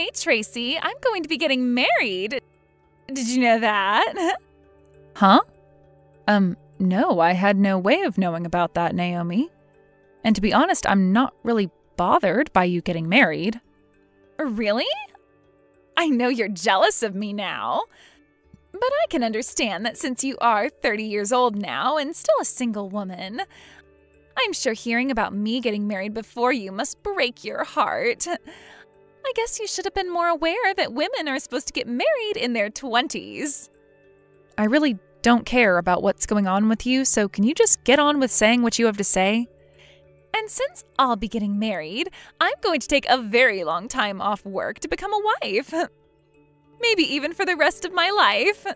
Hey, Tracy, I'm going to be getting married. Did you know that? Huh? No, I had no way of knowing about that, Naomi. And to be honest, I'm not really bothered by you getting married. Really? I know you're jealous of me now. But I can understand that since you are 30 years old now and still a single woman, I'm sure hearing about me getting married before you must break your heart. I guess you should have been more aware that women are supposed to get married in their 20s. I really don't care about what's going on with you, so can you just get on with saying what you have to say? And since I'll be getting married, I'm going to take a very long time off work to become a wife. Maybe even for the rest of my life.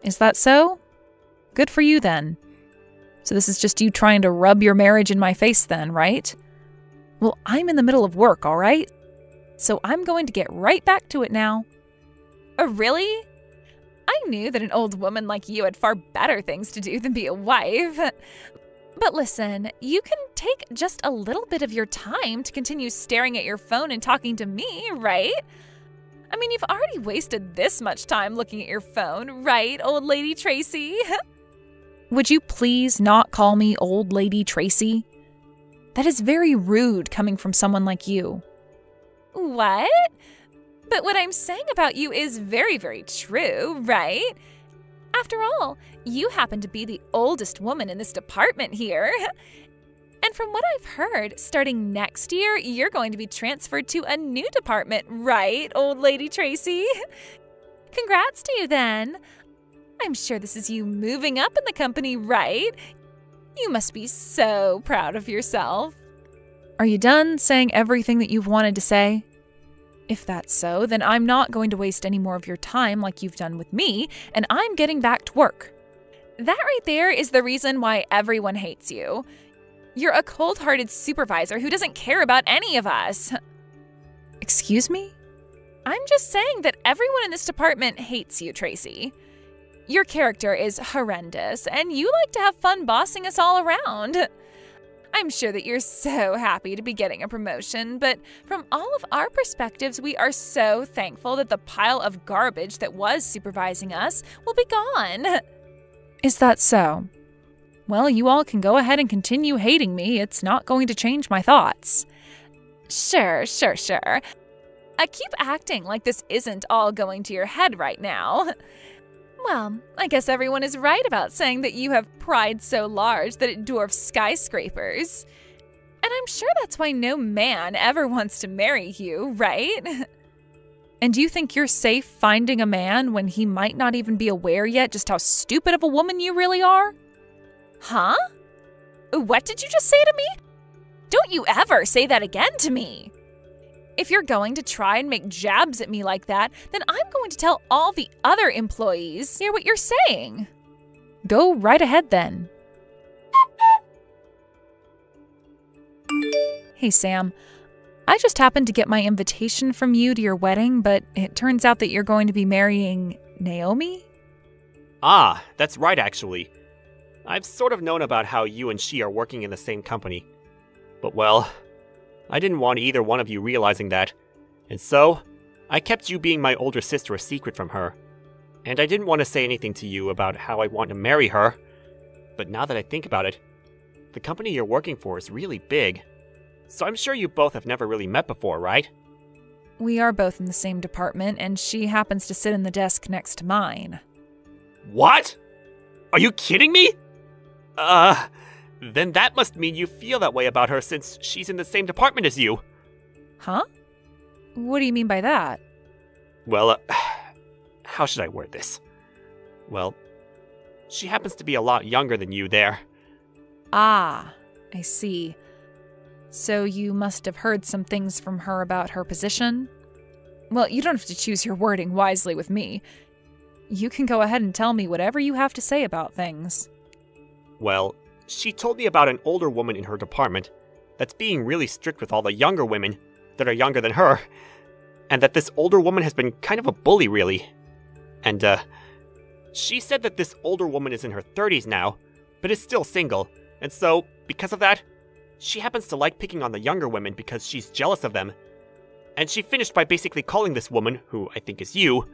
Is that so? Good for you then. So this is just you trying to rub your marriage in my face then, right? Well, I'm in the middle of work, all right? So I'm going to get right back to it now. Really? I knew that an old woman like you had far better things to do than be a wife. But listen, you can take just a little bit of your time to continue staring at your phone and talking to me, right? I mean, you've already wasted this much time looking at your phone, right, old lady Tracy? Would you please not call me old lady Tracy? That is very rude coming from someone like you. What? But what I'm saying about you is very, very true, right? After all, you happen to be the oldest woman in this department here. And from what I've heard, starting next year, you're going to be transferred to a new department, right, old lady Tracy? Congrats to you then. I'm sure this is you moving up in the company, right? You must be so proud of yourself. Are you done saying everything that you've wanted to say? If that's so, then I'm not going to waste any more of your time like you've done with me, and I'm getting back to work. That right there is the reason why everyone hates you. You're a cold-hearted supervisor who doesn't care about any of us. Excuse me? I'm just saying that everyone in this department hates you, Tracy. Your character is horrendous, and you like to have fun bossing us all around. I'm sure that you're so happy to be getting a promotion, but from all of our perspectives, we are so thankful that the pile of garbage that was supervising us will be gone. Is that so? Well, you all can go ahead and continue hating me. It's not going to change my thoughts. Sure. Keep acting like this isn't all going to your head right now. Well, I guess everyone is right about saying that you have pride so large that it dwarfs skyscrapers. And I'm sure that's why no man ever wants to marry you, right? And do you think you're safe finding a man when he might not even be aware yet just how stupid of a woman you really are? Huh? What did you just say to me? Don't you ever say that again to me. If you're going to try and make jabs at me like that, then I'm going to tell all the other employees hear what you're saying. Go right ahead then. Hey, Sam. I just happened to get my invitation from you to your wedding, but it turns out that you're going to be marrying Naomi? Ah, that's right, actually. I've sort of known about how you and she are working in the same company. But well, I didn't want either one of you realizing that, and so I kept you being my older sister a secret from her. And I didn't want to say anything to you about how I want to marry her. But now that I think about it, the company you're working for is really big. So I'm sure you both have never really met before, right? We are both in the same department, and she happens to sit in the desk next to mine. What? Are you kidding me? Then that must mean you feel that way about her since she's in the same department as you. Huh? What do you mean by that? Well, how should I word this? Well, she happens to be a lot younger than you there. Ah, I see. So you must have heard some things from her about her position? Well, you don't have to choose your wording wisely with me. You can go ahead and tell me whatever you have to say about things. Well, she told me about an older woman in her department that's being really strict with all the younger women that are younger than her, and that this older woman has been kind of a bully, really. And, she said that this older woman is in her 30s now, but is still single, and so, because of that, she happens to like picking on the younger women because she's jealous of them. And she finished by basically calling this woman, who I think is you,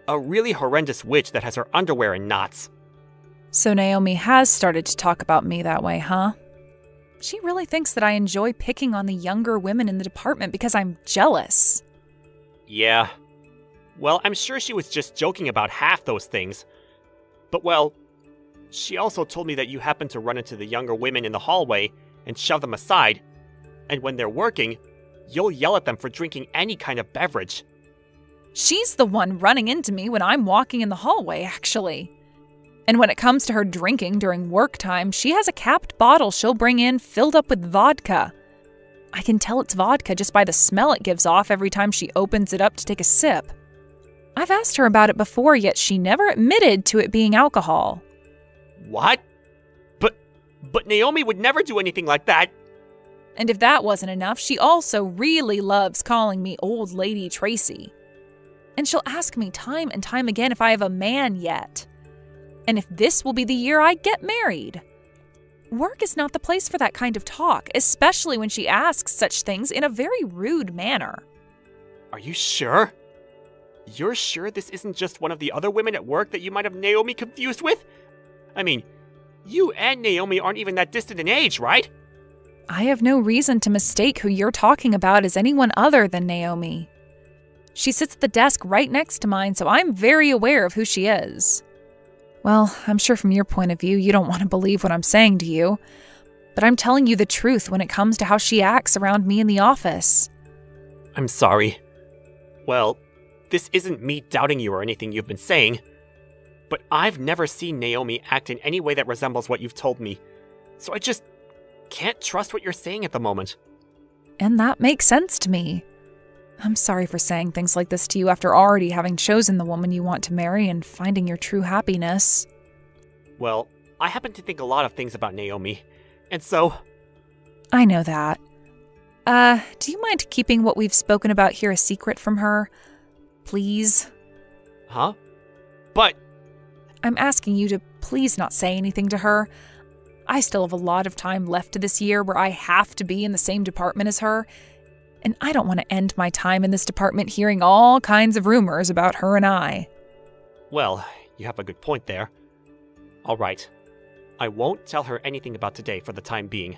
a really horrendous witch that has her underwear in knots. So Naomi has started to talk about me that way, huh? She really thinks that I enjoy picking on the younger women in the department because I'm jealous. Yeah. Well, I'm sure she was just joking about half those things. But well, she also told me that you happen to run into the younger women in the hallway and shove them aside, and when they're working, you'll yell at them for drinking any kind of beverage. She's the one running into me when I'm walking in the hallway, actually. And when it comes to her drinking during work time, she has a capped bottle she'll bring in filled up with vodka. I can tell it's vodka just by the smell it gives off every time she opens it up to take a sip. I've asked her about it before, yet she never admitted to it being alcohol. What? But Naomi would never do anything like that. And if that wasn't enough, she also really loves calling me Old Lady Tracy. And she'll ask me time and time again if I have a man yet. And if this will be the year I get married. Work is not the place for that kind of talk, especially when she asks such things in a very rude manner. Are you sure? You're sure this isn't just one of the other women at work that you might have Naomi confused with? I mean, you and Naomi aren't even that distant in age, right? I have no reason to mistake who you're talking about as anyone other than Naomi. She sits at the desk right next to mine, so I'm very aware of who she is. Well, I'm sure from your point of view, you don't want to believe what I'm saying to you, but I'm telling you the truth when it comes to how she acts around me in the office. I'm sorry. Well, this isn't me doubting you or anything you've been saying, but I've never seen Naomi act in any way that resembles what you've told me, so I just can't trust what you're saying at the moment. And that makes sense to me. I'm sorry for saying things like this to you after already having chosen the woman you want to marry and finding your true happiness. Well, I happen to think a lot of things about Naomi, and so... I know that. Do you mind keeping what we've spoken about here a secret from her? Please? Huh? But... I'm asking you to please not say anything to her. I still have a lot of time left to this year where I have to be in the same department as her, and I don't want to end my time in this department hearing all kinds of rumors about her and I. Well, you have a good point there. All right. I won't tell her anything about today for the time being.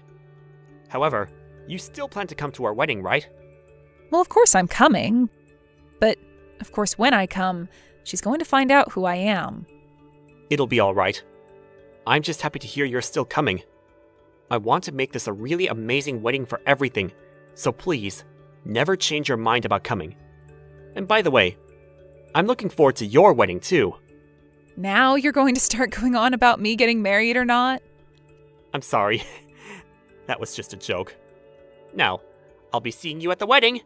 However, you still plan to come to our wedding, right? Well, of course I'm coming. But, of course, when I come, she's going to find out who I am. It'll be all right. I'm just happy to hear you're still coming. I want to make this a really amazing wedding for everything, so please, never change your mind about coming. And by the way, I'm looking forward to your wedding too. Now you're going to start going on about me getting married or not? I'm sorry. That was just a joke. Now, I'll be seeing you at the wedding.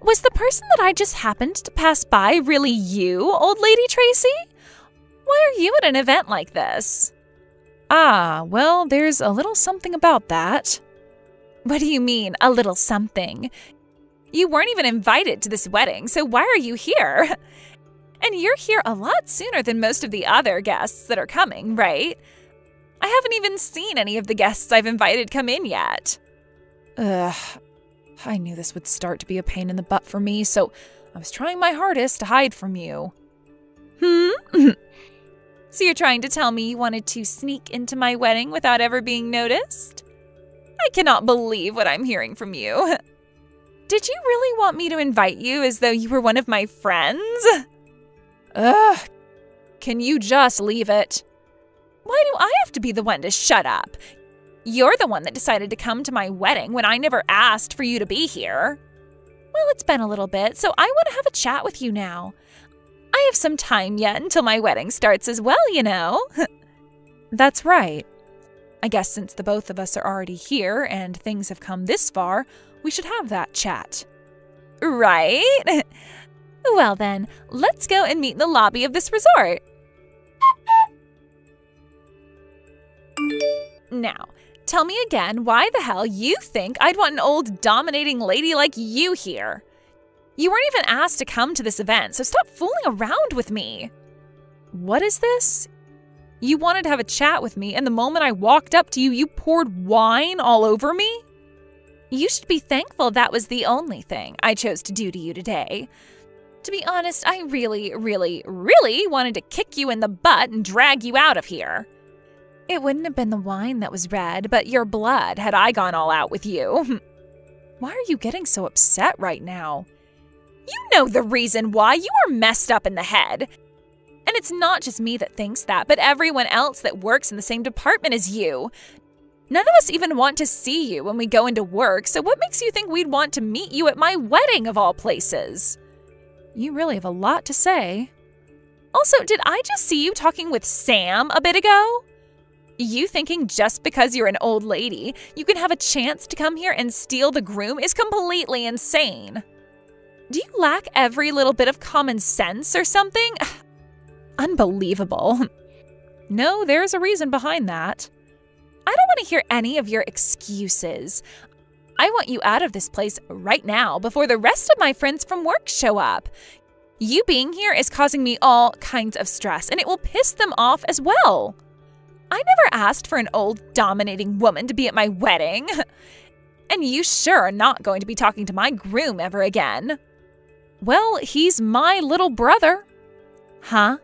Was the person that I just happened to pass by really you, Old Lady Tracy? Why are you at an event like this? Ah, well, there's a little something about that. What do you mean, a little something? You weren't even invited to this wedding, so why are you here? And you're here a lot sooner than most of the other guests that are coming, right? I haven't even seen any of the guests I've invited come in yet. Ugh, I knew this would start to be a pain in the butt for me, so I was trying my hardest to hide from you. So you're trying to tell me you wanted to sneak into my wedding without ever being noticed? I cannot believe what I'm hearing from you. Did you really want me to invite you as though you were one of my friends? Ugh, can you just leave it? Why do I have to be the one to shut up? You're the one that decided to come to my wedding when I never asked for you to be here. Well, it's been a little bit, so I want to have a chat with you now. I have some time yet until my wedding starts as well, you know. That's right. I guess since the both of us are already here and things have come this far, we should have that chat. Right? Well then, let's go and meet in the lobby of this resort. Now, tell me again why the hell you think I'd want an old dominating lady like you here. You weren't even asked to come to this event, so stop fooling around with me. What is this? You wanted to have a chat with me, and the moment I walked up to you, you poured wine all over me? You should be thankful that was the only thing I chose to do to you today. To be honest, I really wanted to kick you in the butt and drag you out of here. It wouldn't have been the wine that was red, but your blood had I gone all out with you. Why are you getting so upset right now? You know the reason why. You are messed up in the head. And it's not just me that thinks that, but everyone else that works in the same department as you. None of us even want to see you when we go into work, so what makes you think we'd want to meet you at my wedding of all places? You really have a lot to say. Also, did I just see you talking with Sam a bit ago? You thinking just because you're an old lady, you can have a chance to come here and steal the groom is completely insane. Do you lack every little bit of common sense or something? Unbelievable. No, there's a reason behind that. I don't want to hear any of your excuses. I want you out of this place right now before the rest of my friends from work show up. You being here is causing me all kinds of stress, and it will piss them off as well. I never asked for an old, dominating woman to be at my wedding. And you sure are not going to be talking to my groom ever again. Well, he's my little brother. Huh?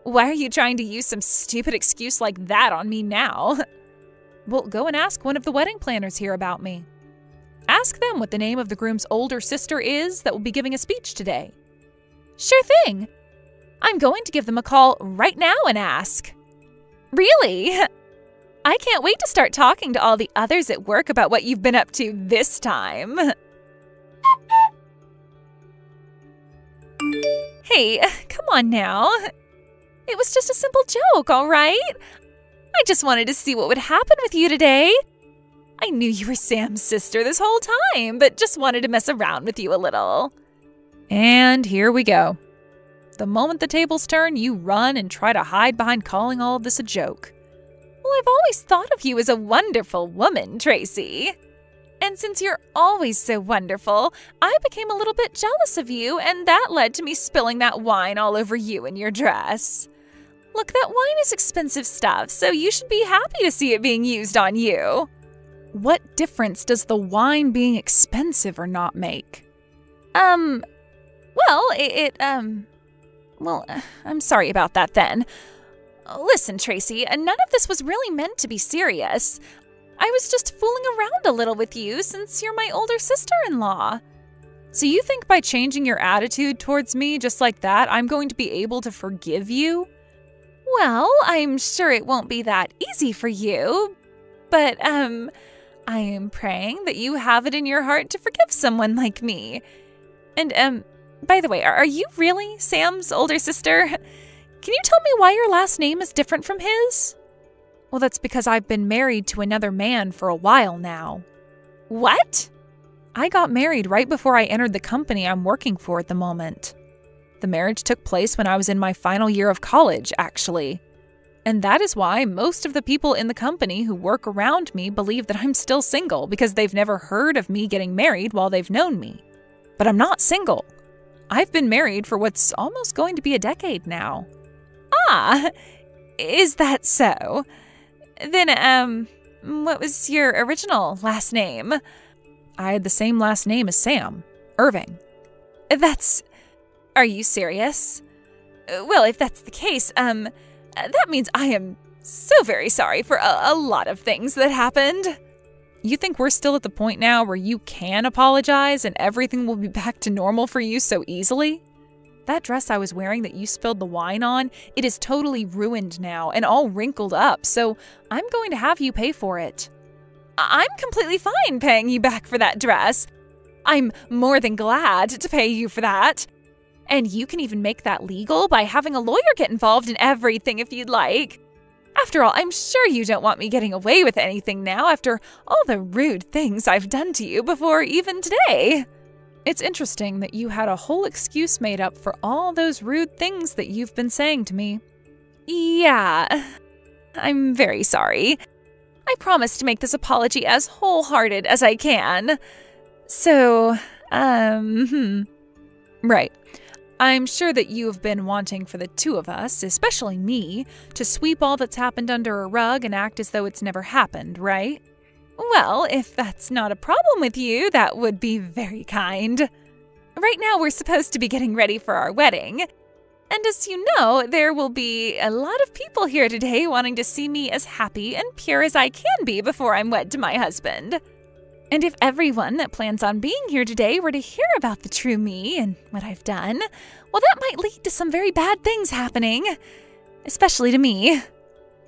Why are you trying to use some stupid excuse like that on me now? Well, go and ask one of the wedding planners here about me. Ask them what the name of the groom's older sister is that will be giving a speech today. Sure thing. I'm going to give them a call right now and ask. Really? I can't wait to start talking to all the others at work about what you've been up to this time. Hey, come on now. It was just a simple joke, all right? I just wanted to see what would happen with you today. I knew you were Sam's sister this whole time, but just wanted to mess around with you a little. And here we go. The moment the tables turn, you run and try to hide behind calling all of this a joke. Well, I've always thought of you as a wonderful woman, Tracy. And since you're always so wonderful, I became a little bit jealous of you, and that led to me spilling that wine all over you and your dress. Look, that wine is expensive stuff, so you should be happy to see it being used on you. What difference does the wine being expensive or not make? Well, I'm sorry about that then. Listen, Tracy, none of this was really meant to be serious. I was just fooling around a little with you since you're my older sister-in-law. So you think by changing your attitude towards me just like that, I'm going to be able to forgive you? Well, I'm sure it won't be that easy for you, but, I am praying that you have it in your heart to forgive someone like me. And, by the way, are you really Sam's older sister? Can you tell me why your last name is different from his? Well, that's because I've been married to another man for a while now. What? I got married right before I entered the company I'm working for at the moment. The marriage took place when I was in my final year of college, actually. And that is why most of the people in the company who work around me believe that I'm still single because they've never heard of me getting married while they've known me. But I'm not single. I've been married for what's almost going to be a decade now. Ah, is that so? Then, what was your original last name? I had the same last name as Sam, Irving. Are you serious? Well, if that's the case, that means I am so very sorry for a lot of things that happened. You think we're still at the point now where you can apologize and everything will be back to normal for you so easily? That dress I was wearing that you spilled the wine on, it is totally ruined now and all wrinkled up, so I'm going to have you pay for it. I'm completely fine paying you back for that dress. I'm more than glad to pay you for that. And you can even make that legal by having a lawyer get involved in everything if you'd like. After all, I'm sure you don't want me getting away with anything now after all the rude things I've done to you before even today. It's interesting that you had a whole excuse made up for all those rude things that you've been saying to me. Yeah, I'm very sorry. I promise to make this apology as wholehearted as I can. So, Right. I'm sure that you have been wanting for the two of us, especially me, to sweep all that's happened under a rug and act as though it's never happened, right? Well, if that's not a problem with you, that would be very kind. Right now, we're supposed to be getting ready for our wedding. And as you know, there will be a lot of people here today wanting to see me as happy and pure as I can be before I'm wed to my husband. And if everyone that plans on being here today were to hear about the true me and what I've done, well, that might lead to some very bad things happening. Especially to me.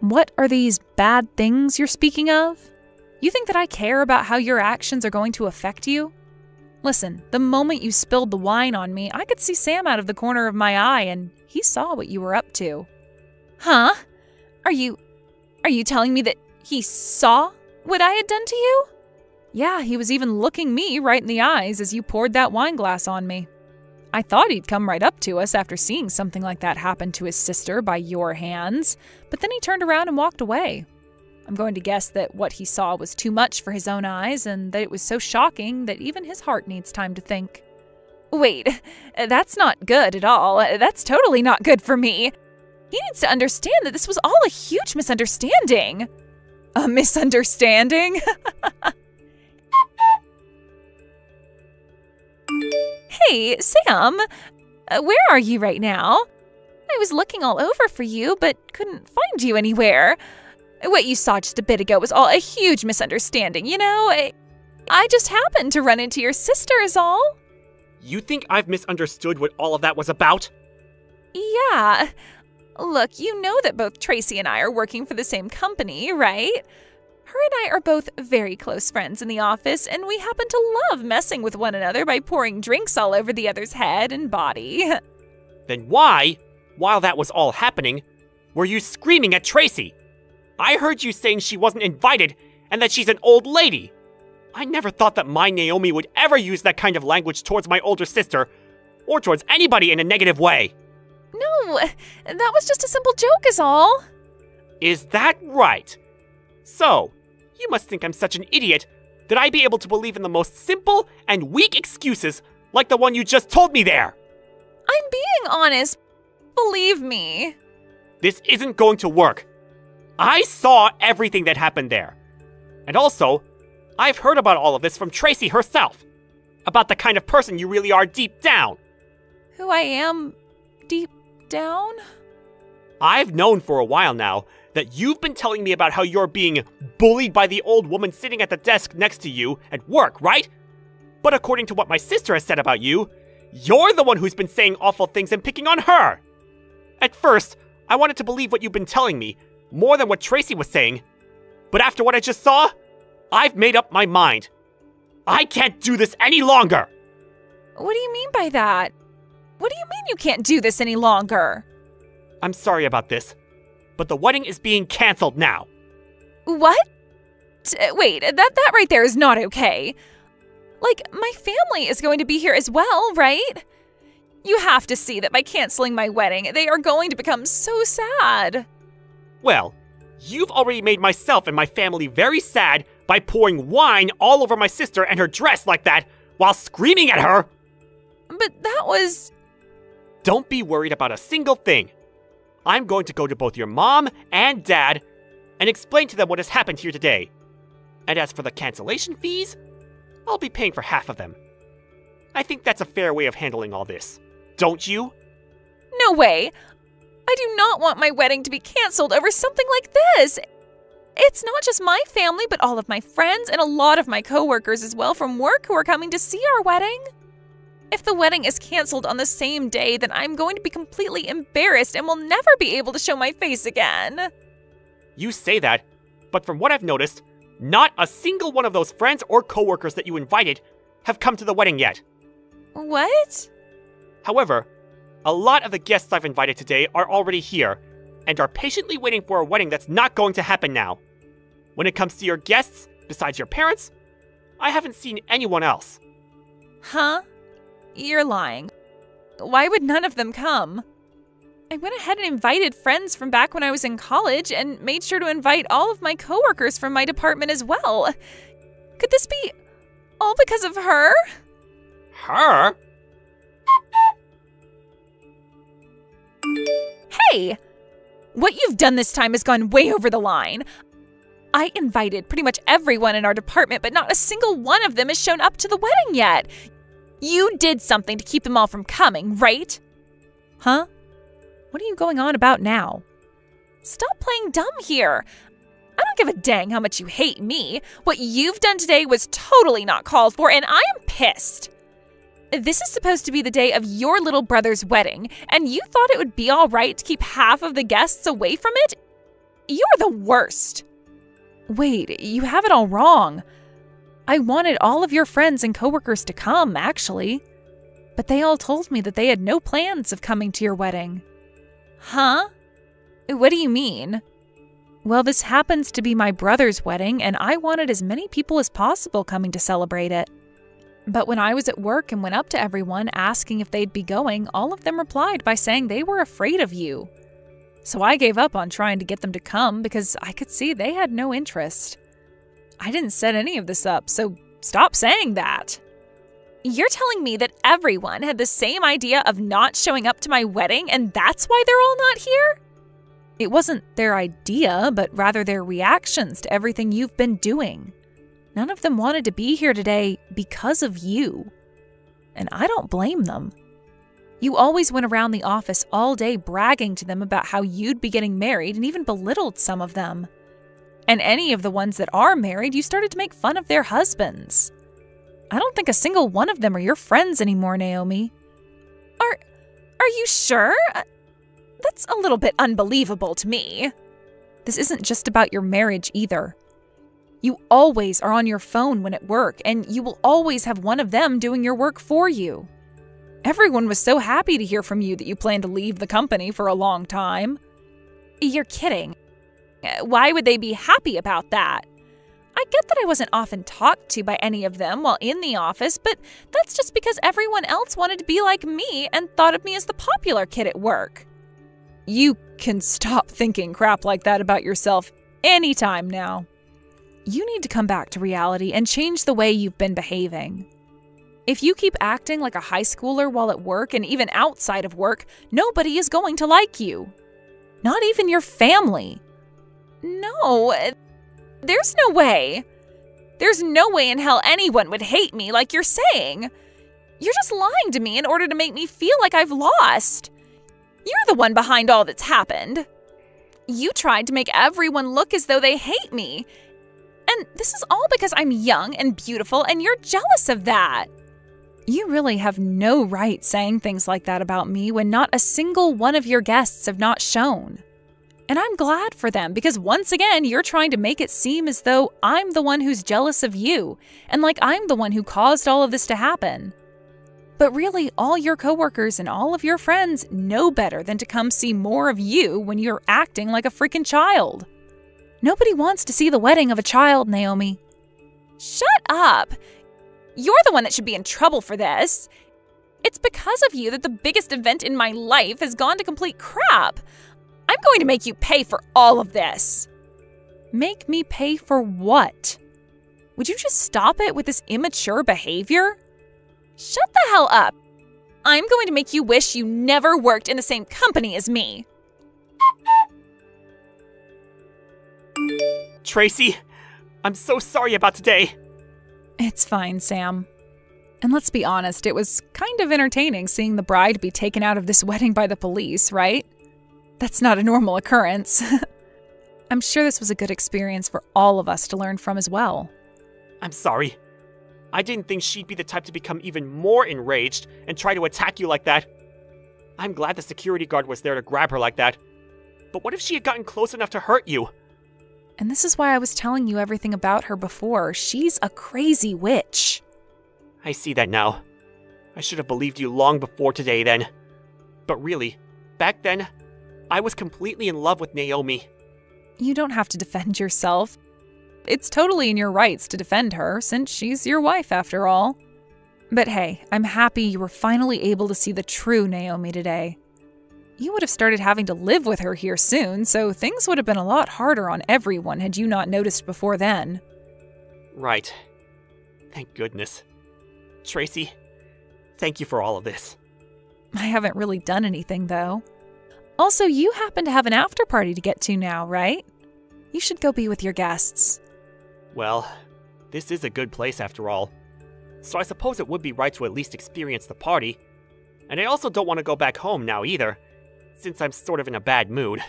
What are these bad things you're speaking of? You think that I care about how your actions are going to affect you? Listen, the moment you spilled the wine on me, I could see Sam out of the corner of my eye, and he saw what you were up to. Huh? Are you telling me that he saw what I had done to you? Yeah, he was even looking me right in the eyes as you poured that wine glass on me. I thought he'd come right up to us after seeing something like that happen to his sister by your hands, but then he turned around and walked away. I'm going to guess that what he saw was too much for his own eyes and that it was so shocking that even his heart needs time to think. Wait, that's not good at all. That's totally not good for me. He needs to understand that this was all a huge misunderstanding. A misunderstanding? Hey, Sam, where are you right now? I was looking all over for you, but couldn't find you anywhere. What you saw just a bit ago was all a huge misunderstanding, you know? I just happened to run into your sister is all. You think I've misunderstood what all of that was about? Yeah. Look, you know that both Tracy and I are working for the same company, right? Her and I are both very close friends in the office, and we happen to love messing with one another by pouring drinks all over the other's head and body. Then why, while that was all happening, were you screaming at Tracy? I heard you saying she wasn't invited and that she's an old lady. I never thought that my Naomi would ever use that kind of language towards my older sister, or towards anybody in a negative way. No, that was just a simple joke is all. Is that right? So, you must think I'm such an idiot that I'd be able to believe in the most simple and weak excuses like the one you just told me there. I'm being honest. Believe me. This isn't going to work. I saw everything that happened there. And also, I've heard about all of this from Tracy herself. About the kind of person you really are deep down. Who I am deep down? I've known for a while now that you've been telling me about how you're being bullied by the old woman sitting at the desk next to you at work, right? But according to what my sister has said about you, you're the one who's been saying awful things and picking on her. At first, I wanted to believe what you've been telling me, more than what Tracy was saying. But after what I just saw, I've made up my mind. I can't do this any longer. What do you mean by that? What do you mean you can't do this any longer? I'm sorry about this, but the wedding is being canceled now. What? Wait, that right there is not okay. Like, my family is going to be here as well, right? You have to see that by canceling my wedding, they are going to become so sad. Well, you've already made myself and my family very sad by pouring wine all over my sister and her dress like that while screaming at her. But that was... Don't be worried about a single thing. I'm going to go to both your mom and dad and explain to them what has happened here today. And as for the cancellation fees, I'll be paying for half of them. I think that's a fair way of handling all this. Don't you? No way. I do not want my wedding to be canceled over something like this. It's not just my family, but all of my friends and a lot of my coworkers as well from work who are coming to see our wedding. If the wedding is canceled on the same day, then I'm going to be completely embarrassed and will never be able to show my face again. You say that, but from what I've noticed, not a single one of those friends or coworkers that you invited have come to the wedding yet. What? However, a lot of the guests I've invited today are already here and are patiently waiting for a wedding that's not going to happen now. When it comes to your guests, besides your parents, I haven't seen anyone else. Huh? You're lying. Why would none of them come? I went ahead and invited friends from back when I was in college and made sure to invite all of my coworkers from my department as well. Could this be all because of her? Her? Hey! What you've done this time has gone way over the line. I invited pretty much everyone in our department, but not a single one of them has shown up to the wedding yet. You did something to keep them all from coming, right? Huh? What are you going on about now? Stop playing dumb here. I don't give a dang how much you hate me. What you've done today was totally not called for, and I am pissed. This is supposed to be the day of your little brother's wedding, and you thought it would be all right to keep half of the guests away from it? You're the worst. Wait, you have it all wrong. I wanted all of your friends and coworkers to come, actually. But they all told me that they had no plans of coming to your wedding. Huh? What do you mean? Well, this happens to be my brother's wedding, and I wanted as many people as possible coming to celebrate it. But when I was at work and went up to everyone asking if they'd be going, all of them replied by saying they were afraid of you. So I gave up on trying to get them to come because I could see they had no interest. I didn't set any of this up, so stop saying that. You're telling me that everyone had the same idea of not showing up to my wedding, and that's why they're all not here? It wasn't their idea, but rather their reactions to everything you've been doing. None of them wanted to be here today because of you. And I don't blame them. You always went around the office all day bragging to them about how you'd be getting married and even belittled some of them. And any of the ones that are married, you started to make fun of their husbands. I don't think a single one of them are your friends anymore, Naomi. Are you sure? That's a little bit unbelievable to me. This isn't just about your marriage either. You always are on your phone when at work, and you will always have one of them doing your work for you. Everyone was so happy to hear from you that you plan to leave the company for a long time. You're kidding. Why would they be happy about that? I get that I wasn't often talked to by any of them while in the office, but that's just because everyone else wanted to be like me and thought of me as the popular kid at work. You can stop thinking crap like that about yourself anytime now. You need to come back to reality and change the way you've been behaving. If you keep acting like a high schooler while at work and even outside of work, nobody is going to like you. Not even your family. No, there's no way. There's no way in hell anyone would hate me like you're saying. You're just lying to me in order to make me feel like I've lost. You're the one behind all that's happened. You tried to make everyone look as though they hate me. And this is all because I'm young and beautiful and you're jealous of that. You really have no right saying things like that about me when not a single one of your guests have not shown. And I'm glad for them because once again, you're trying to make it seem as though I'm the one who's jealous of you and like I'm the one who caused all of this to happen. But really, all your coworkers and all of your friends know better than to come see more of you when you're acting like a freaking child. Nobody wants to see the wedding of a child, Naomi. Shut up. You're the one that should be in trouble for this. It's because of you that the biggest event in my life has gone to complete crap. I'm going to make you pay for all of this. Make me pay for what? Would you just stop it with this immature behavior? Shut the hell up. I'm going to make you wish you never worked in the same company as me. Tracy, I'm so sorry about today. It's fine, Sam. And let's be honest, it was kind of entertaining seeing the bride be taken out of this wedding by the police, right? That's not a normal occurrence. I'm sure this was a good experience for all of us to learn from as well. I'm sorry. I didn't think she'd be the type to become even more enraged and try to attack you like that. I'm glad the security guard was there to grab her like that. But what if she had gotten close enough to hurt you? And this is why I was telling you everything about her before. She's a crazy witch. I see that now. I should have believed you long before today then. But really, back then, I was completely in love with Naomi. You don't have to defend yourself. It's totally in your rights to defend her, since she's your wife after all. But hey, I'm happy you were finally able to see the true Naomi today. You would have started having to live with her here soon, so things would have been a lot harder on everyone had you not noticed before then. Right. Thank goodness. Tracy, thank you for all of this. I haven't really done anything, though. Also, you happen to have an after party to get to now, right? You should go be with your guests. Well, this is a good place after all. So I suppose it would be right to at least experience the party. And I also don't want to go back home now either, since I'm sort of in a bad mood.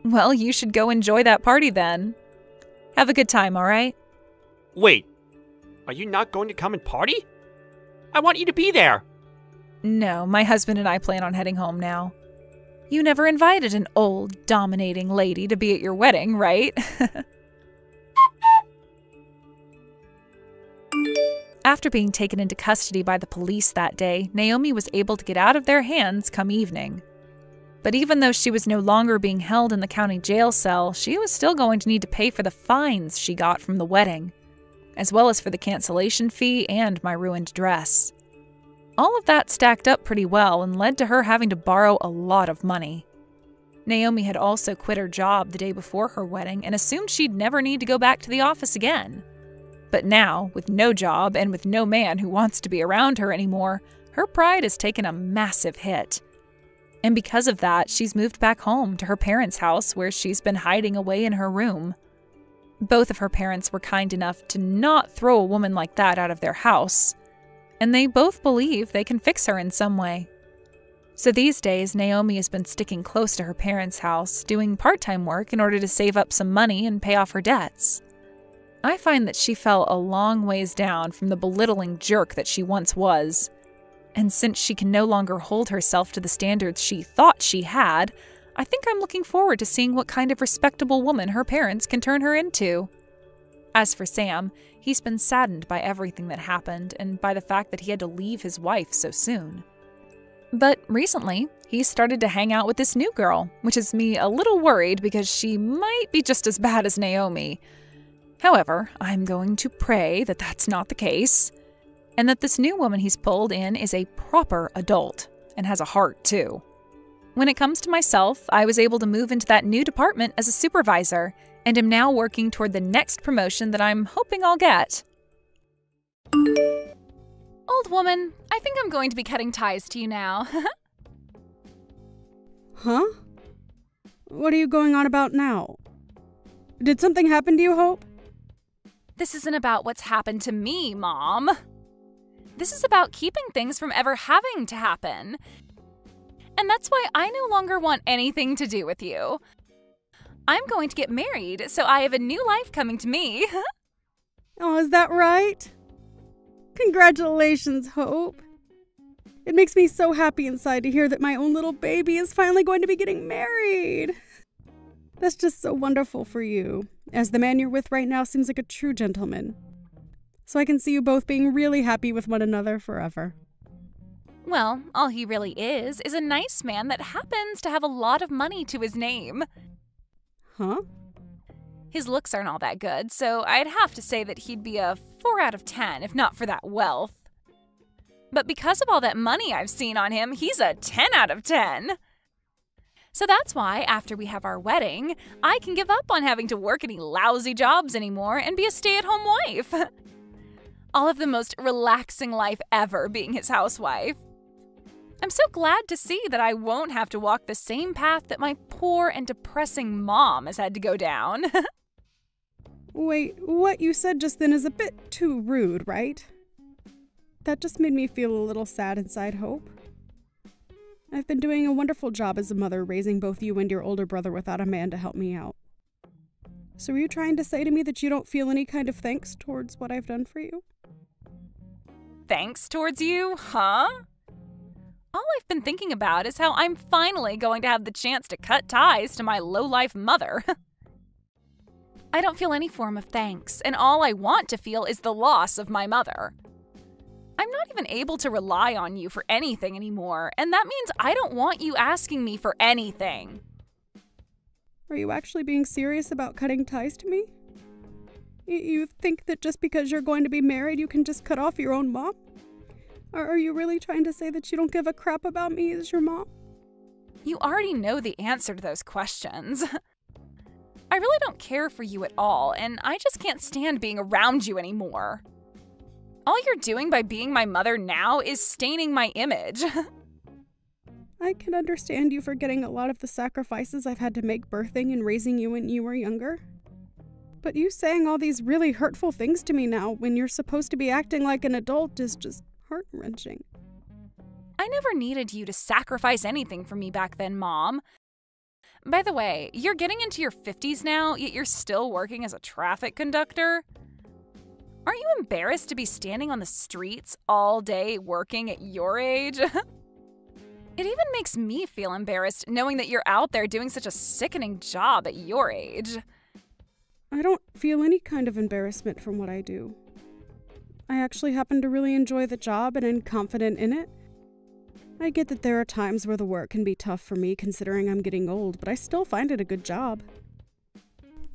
Well, you should go enjoy that party then. Have a good time, all right? Wait, are you not going to come and party? I want you to be there! No, my husband and I plan on heading home now. You never invited an old, dominating lady to be at your wedding, right? After being taken into custody by the police that day, Naomi was able to get out of their hands come evening. But even though she was no longer being held in the county jail cell, she was still going to need to pay for the fines she got from the wedding, as well as for the cancellation fee and my ruined dress. All of that stacked up pretty well and led to her having to borrow a lot of money. Naomi had also quit her job the day before her wedding and assumed she'd never need to go back to the office again. But now, with no job and with no man who wants to be around her anymore, her pride has taken a massive hit. And because of that, she's moved back home to her parents' house where she's been hiding away in her room. Both of her parents were kind enough to not throw a woman like that out of their house, and they both believe they can fix her in some way. So these days, Naomi has been sticking close to her parents' house, doing part-time work in order to save up some money and pay off her debts. I find that she fell a long ways down from the belittling jerk that she once was. And since she can no longer hold herself to the standards she thought she had, I think I'm looking forward to seeing what kind of respectable woman her parents can turn her into. As for Sam, he's been saddened by everything that happened and by the fact that he had to leave his wife so soon. But recently, he started to hang out with this new girl, which has me a little worried because she might be just as bad as Naomi. However, I'm going to pray that that's not the case, and that this new woman he's pulled in is a proper adult and has a heart too. When it comes to myself, I was able to move into that new department as a supervisor, and am now working toward the next promotion that I'm hoping I'll get. Old woman, I think I'm going to be cutting ties to you now. Huh? What are you going on about now? Did something happen to you, Hope? This isn't about what's happened to me, Mom. This is about keeping things from ever having to happen. And that's why I no longer want anything to do with you. I'm going to get married, so I have a new life coming to me. Oh, is that right? Congratulations, Hope. It makes me so happy inside to hear that my own little baby is finally going to be getting married. That's just so wonderful for you, as the man you're with right now seems like a true gentleman. So I can see you both being really happy with one another forever. Well, all he really is a nice man that happens to have a lot of money to his name. Huh? His looks aren't all that good, so I'd have to say that he'd be a 4 out of 10 if not for that wealth. But because of all that money I've seen on him, he's a 10 out of 10. So that's why, after we have our wedding, I can give up on having to work any lousy jobs anymore and be a stay-at-home wife. I'll have the most relaxing life ever being his housewife. I'm so glad to see that I won't have to walk the same path that my poor and depressing mom has had to go down. Wait, what you said just then is a bit too rude, right? That just made me feel a little sad inside, Hope. I've been doing a wonderful job as a mother, raising both you and your older brother without a man to help me out. So are you trying to say to me that you don't feel any kind of thanks towards what I've done for you? Thanks towards you, huh? All I've been thinking about is how I'm finally going to have the chance to cut ties to my low-life mother. I don't feel any form of thanks, and all I want to feel is the loss of my mother. I'm not even able to rely on you for anything anymore, and that means I don't want you asking me for anything. Are you actually being serious about cutting ties to me? You think that just because you're going to be married, you can just cut off your own mom? Or are you really trying to say that you don't give a crap about me as your mom? You already know the answer to those questions. I really don't care for you at all, and I just can't stand being around you anymore. All you're doing by being my mother now is staining my image. I can understand you forgetting a lot of the sacrifices I've had to make birthing and raising you when you were younger. But you saying all these really hurtful things to me now when you're supposed to be acting like an adult is just heart-wrenching. I never needed you to sacrifice anything for me back then, Mom. By the way, you're getting into your 50s now, yet you're still working as a traffic conductor? Aren't you embarrassed to be standing on the streets all day working at your age? It even makes me feel embarrassed knowing that you're out there doing such a sickening job at your age. I don't feel any kind of embarrassment from what I do. I actually happen to really enjoy the job and am confident in it. I get that there are times where the work can be tough for me considering I'm getting old, but I still find it a good job.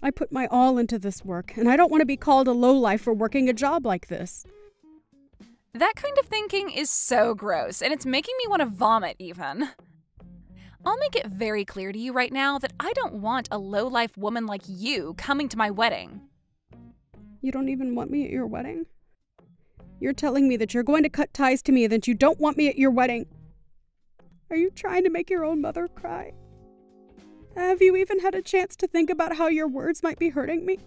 I put my all into this work, and I don't want to be called a lowlife for working a job like this. That kind of thinking is so gross, and it's making me want to vomit even. I'll make it very clear to you right now that I don't want a low-life woman like you coming to my wedding. You don't even want me at your wedding? You're telling me that you're going to cut ties to me and that you don't want me at your wedding. Are you trying to make your own mother cry? Have you even had a chance to think about how your words might be hurting me?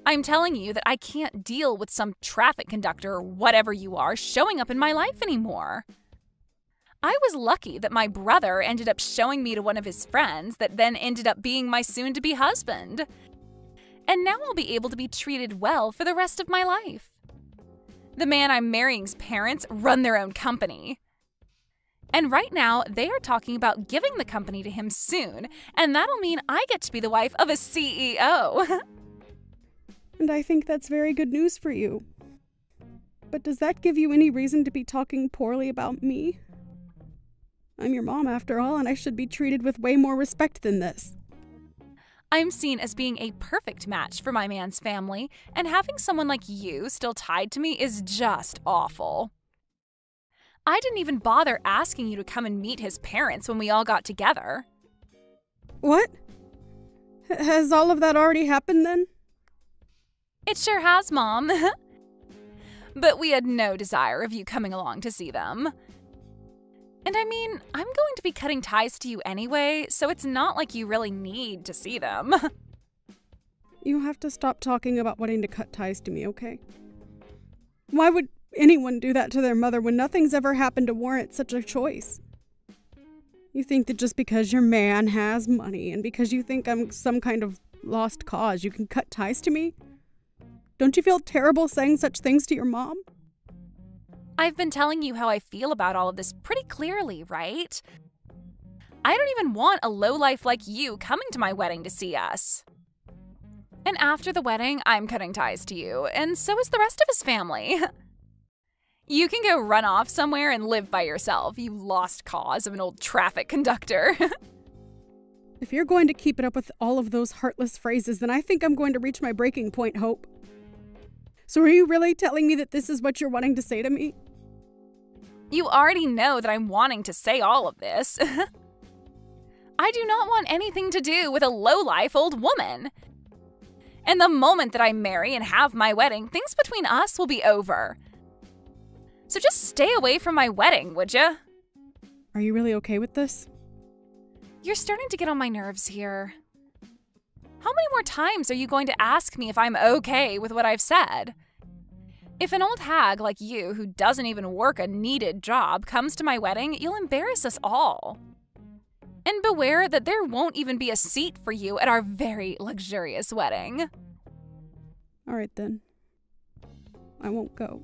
I'm telling you that I can't deal with some traffic conductor or whatever you are showing up in my life anymore. I was lucky that my brother ended up showing me to one of his friends that then ended up being my soon-to-be husband. And now I'll be able to be treated well for the rest of my life. The man I'm marrying's parents run their own company. And right now, they are talking about giving the company to him soon, and that'll mean I get to be the wife of a CEO. And I think that's very good news for you. But does that give you any reason to be talking poorly about me? I'm your mom after all, and I should be treated with way more respect than this. I'm seen as being a perfect match for my man's family, and having someone like you still tied to me is just awful. I didn't even bother asking you to come and meet his parents when we all got together. What? Has all of that already happened then? It sure has, Mom. But we had no desire of you coming along to see them. And I mean, I'm going to be cutting ties to you anyway, so it's not like you really need to see them. You have to stop talking about wanting to cut ties to me, okay? Why would anyone do that to their mother when nothing's ever happened to warrant such a choice? You think that just because your man has money and because you think I'm some kind of lost cause, you can cut ties to me? Don't you feel terrible saying such things to your mom? I've been telling you how I feel about all of this pretty clearly, right? I don't even want a lowlife like you coming to my wedding to see us. And after the wedding, I'm cutting ties to you, and so is the rest of his family. You can go run off somewhere and live by yourself, you lost cause of an old traffic conductor. If you're going to keep it up with all of those heartless phrases, then I think I'm going to reach my breaking point, Hope. So are you really telling me that this is what you're wanting to say to me? You already know that I'm wanting to say all of this. I do not want anything to do with a lowlife old woman. And the moment that I marry and have my wedding, things between us will be over. So just stay away from my wedding, would ya? Are you really okay with this? You're starting to get on my nerves here. How many more times are you going to ask me if I'm okay with what I've said? If an old hag like you, who doesn't even work a needed job, comes to my wedding, you'll embarrass us all. And beware that there won't even be a seat for you at our very luxurious wedding. All right then. I won't go.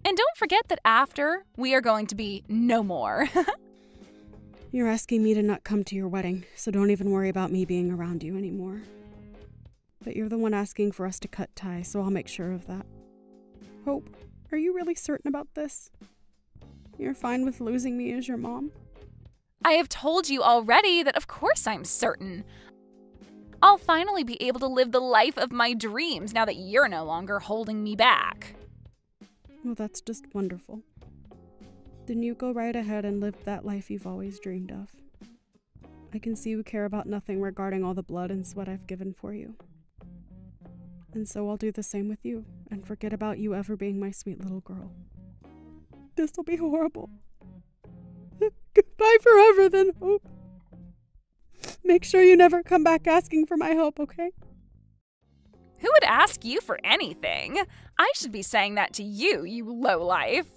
And don't forget that after, we are going to be no more. You're asking me to not come to your wedding, so don't even worry about me being around you anymore. But you're the one asking for us to cut ties, so I'll make sure of that. Hope, are you really certain about this? You're fine with losing me as your mom? I have told you already that of course I'm certain. I'll finally be able to live the life of my dreams now that you're no longer holding me back. Well, that's just wonderful. Then you go right ahead and live that life you've always dreamed of. I can see you care about nothing regarding all the blood and sweat I've given for you. And so I'll do the same with you, and forget about you ever being my sweet little girl. This'll be horrible. Goodbye forever then, Hope. Make sure you never come back asking for my help, okay? Who would ask you for anything? I should be saying that to you, you lowlife.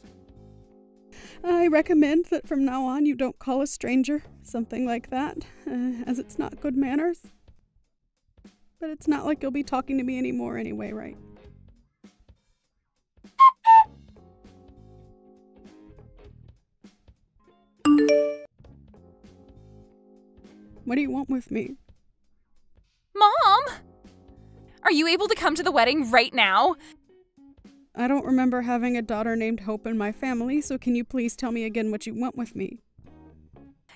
I recommend that from now on you don't call a stranger something like that, as it's not good manners. But it's not like you'll be talking to me anymore anyway, right? What do you want with me? Mom! Are you able to come to the wedding right now? I don't remember having a daughter named Hope in my family, so can you please tell me again what you want with me?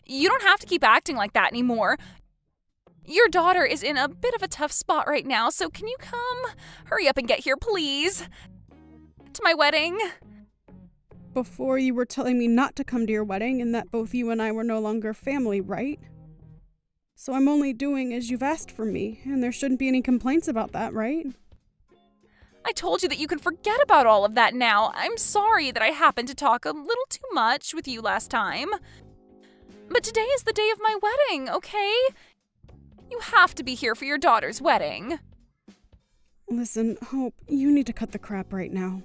You don't have to keep acting like that anymore. Your daughter is in a bit of a tough spot right now, so can you come? Hurry up and get here, please. To my wedding. Before you were telling me not to come to your wedding and that both you and I were no longer family, right? So I'm only doing as you've asked for me, and there shouldn't be any complaints about that, right? I told you that you can forget about all of that now. I'm sorry that I happened to talk a little too much with you last time. But today is the day of my wedding, okay? You have to be here for your daughter's wedding. Listen, Hope, you need to cut the crap right now.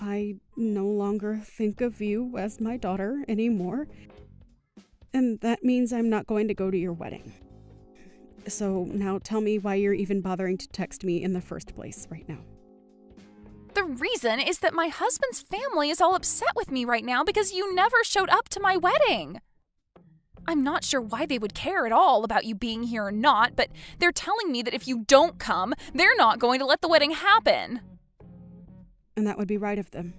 I no longer think of you as my daughter anymore. And that means I'm not going to go to your wedding. So now tell me why you're even bothering to text me in the first place right now. The reason is that my husband's family is all upset with me right now because you never showed up to my wedding. I'm not sure why they would care at all about you being here or not, but they're telling me that if you don't come, they're not going to let the wedding happen. And that would be right of them.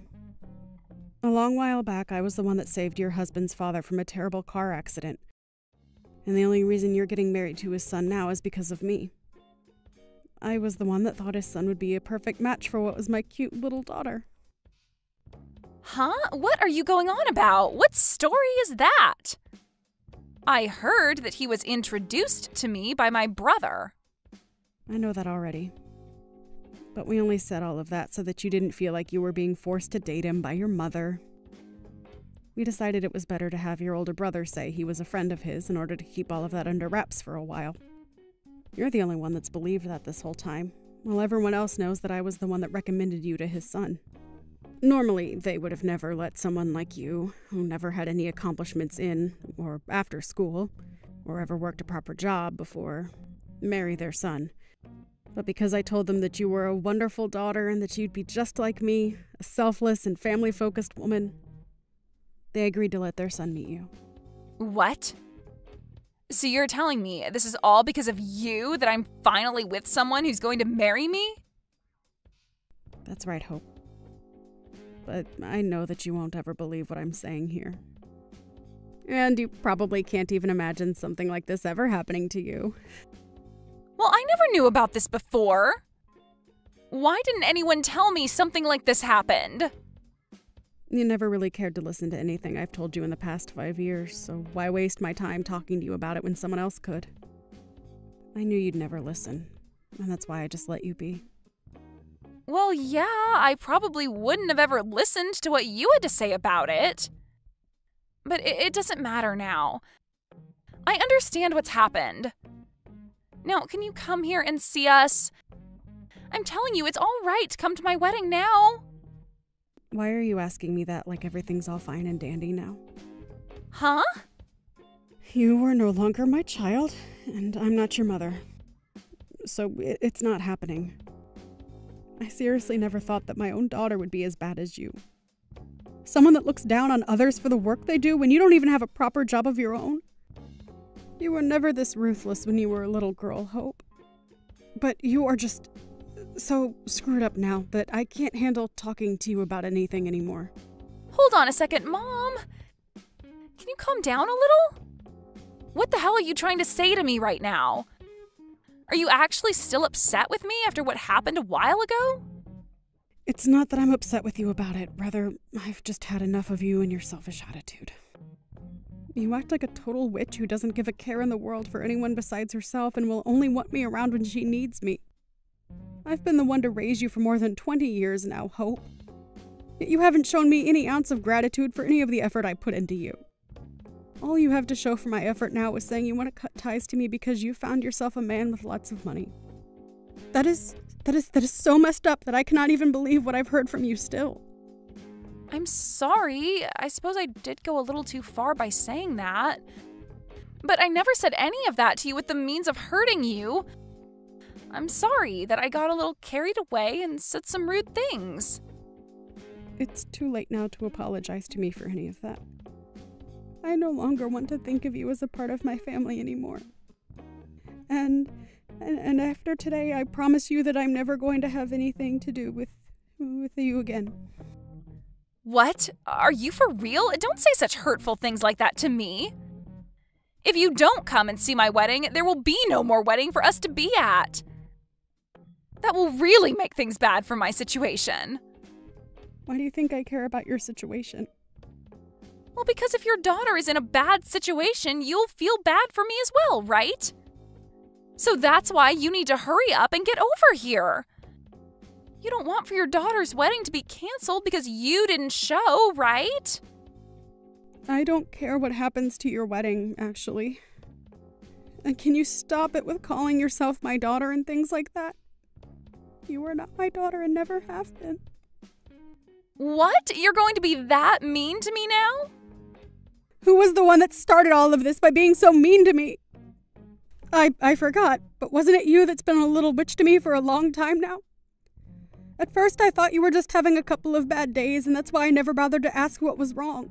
A long while back, I was the one that saved your husband's father from a terrible car accident. And the only reason you're getting married to his son now is because of me. I was the one that thought his son would be a perfect match for what was my cute little daughter. Huh? What are you going on about? What story is that? I heard that he was introduced to me by my brother. I know that already. But we only said all of that so that you didn't feel like you were being forced to date him by your mother. We decided it was better to have your older brother say he was a friend of his in order to keep all of that under wraps for a while. You're the only one that's believed that this whole time, while everyone else knows that I was the one that recommended you to his son. Normally, they would have never let someone like you, who never had any accomplishments in or after school, or ever worked a proper job before, marry their son. But because I told them that you were a wonderful daughter and that you'd be just like me, a selfless and family-focused woman, they agreed to let their son meet you. What? So you're telling me this is all because of you that I'm finally with someone who's going to marry me? That's right, Hope. But I know that you won't ever believe what I'm saying here. And you probably can't even imagine something like this ever happening to you. Well, I never knew about this before. Why didn't anyone tell me something like this happened? You never really cared to listen to anything I've told you in the past 5 years, so why waste my time talking to you about it when someone else could? I knew you'd never listen, and that's why I just let you be. Well, yeah, I probably wouldn't have ever listened to what you had to say about it. But it doesn't matter now. I understand what's happened. Now, can you come here and see us? I'm telling you, it's all right to come to my wedding now. Why are you asking me that like everything's all fine and dandy now? Huh? You are no longer my child, and I'm not your mother. So it's not happening. I seriously never thought that my own daughter would be as bad as you. Someone that looks down on others for the work they do when you don't even have a proper job of your own. You were never this ruthless when you were a little girl, Hope. But you are just so screwed up now that I can't handle talking to you about anything anymore. Hold on a second, Mom. Can you calm down a little? What the hell are you trying to say to me right now? Are you actually still upset with me after what happened a while ago? It's not that I'm upset with you about it. Rather, I've just had enough of you and your selfish attitude. You act like a total witch who doesn't give a care in the world for anyone besides herself and will only want me around when she needs me. I've been the one to raise you for more than 20 years now, Hope. Yet you haven't shown me any ounce of gratitude for any of the effort I put into you. All you have to show for my effort now is saying you want to cut ties to me because you found yourself a man with lots of money. That is so messed up that I cannot even believe what I've heard from you still. I'm sorry. I suppose I did go a little too far by saying that. But I never said any of that to you with the means of hurting you. I'm sorry that I got a little carried away and said some rude things. It's too late now to apologize to me for any of that. I no longer want to think of you as a part of my family anymore. And after today, I promise you that I'm never going to have anything to do with you again. What? Are you for real? Don't say such hurtful things like that to me. If you don't come and see my wedding, there will be no more wedding for us to be at. That will really make things bad for my situation. Why do you think I care about your situation? Well, because if your daughter is in a bad situation, you'll feel bad for me as well, right? So that's why you need to hurry up and get over here. You don't want for your daughter's wedding to be canceled because you didn't show, right? I don't care what happens to your wedding, actually. And can you stop it with calling yourself my daughter and things like that? You are not my daughter and never have been. What? You're going to be that mean to me now? Who was the one that started all of this by being so mean to me? I forgot, but wasn't it you that's been a little witch to me for a long time now? At first I thought you were just having a couple of bad days, and that's why I never bothered to ask what was wrong.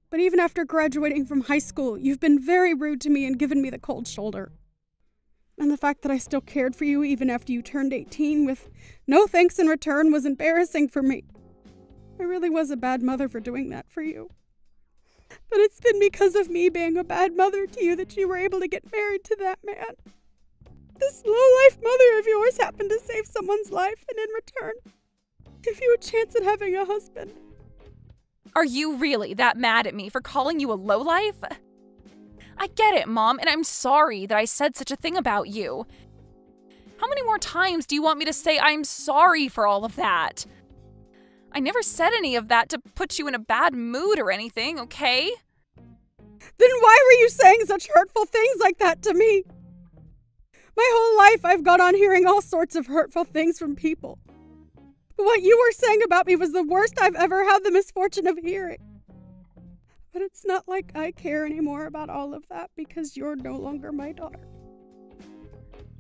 But even after graduating from high school, you've been very rude to me and given me the cold shoulder. And the fact that I still cared for you even after you turned 18 with no thanks in return was embarrassing for me. I really was a bad mother for doing that for you. But it's been because of me being a bad mother to you that you were able to get married to that man. This low-life mother of yours happened to save someone's life and in return give you a chance at having a husband. Are you really that mad at me for calling you a lowlife? I get it, Mom, and I'm sorry that I said such a thing about you. How many more times do you want me to say I'm sorry for all of that? I never said any of that to put you in a bad mood or anything, okay? Then why were you saying such hurtful things like that to me? My whole life I've gone on hearing all sorts of hurtful things from people. But what you were saying about me was the worst I've ever had the misfortune of hearing. But it's not like I care anymore about all of that because you're no longer my daughter.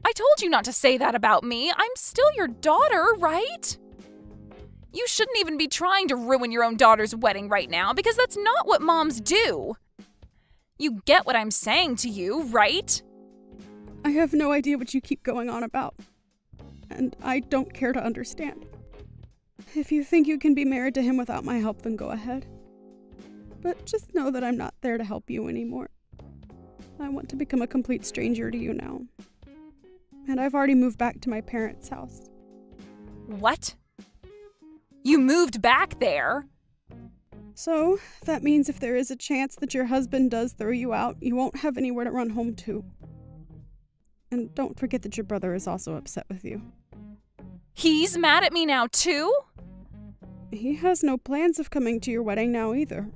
I told you not to say that about me. I'm still your daughter, right? You shouldn't even be trying to ruin your own daughter's wedding right now because that's not what moms do. You get what I'm saying to you, right? I have no idea what you keep going on about. And I don't care to understand. If you think you can be married to him without my help, then go ahead. But just know that I'm not there to help you anymore. I want to become a complete stranger to you now. And I've already moved back to my parents' house. What? You moved back there? So, that means if there is a chance that your husband does throw you out, you won't have anywhere to run home to. And don't forget that your brother is also upset with you. He's mad at me now, too? He has no plans of coming to your wedding now either.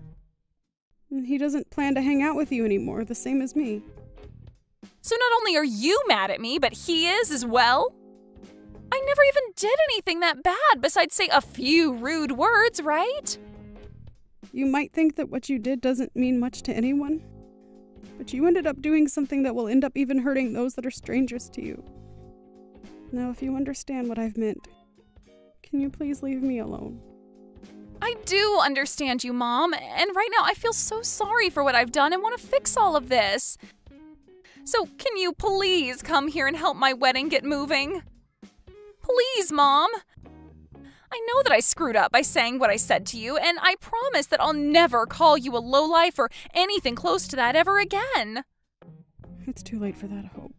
And he doesn't plan to hang out with you anymore, the same as me. So not only are you mad at me, but he is as well? I never even did anything that bad besides say a few rude words, right? You might think that what you did doesn't mean much to anyone, but you ended up doing something that will end up even hurting those that are strangers to you. Now, if you understand what I've meant, can you please leave me alone? I do understand you, Mom, and right now I feel so sorry for what I've done and want to fix all of this. So can you please come here and help my wedding get moving? Please, Mom. I know that I screwed up by saying what I said to you, and I promise that I'll never call you a lowlife or anything close to that ever again. It's too late for that, Hope.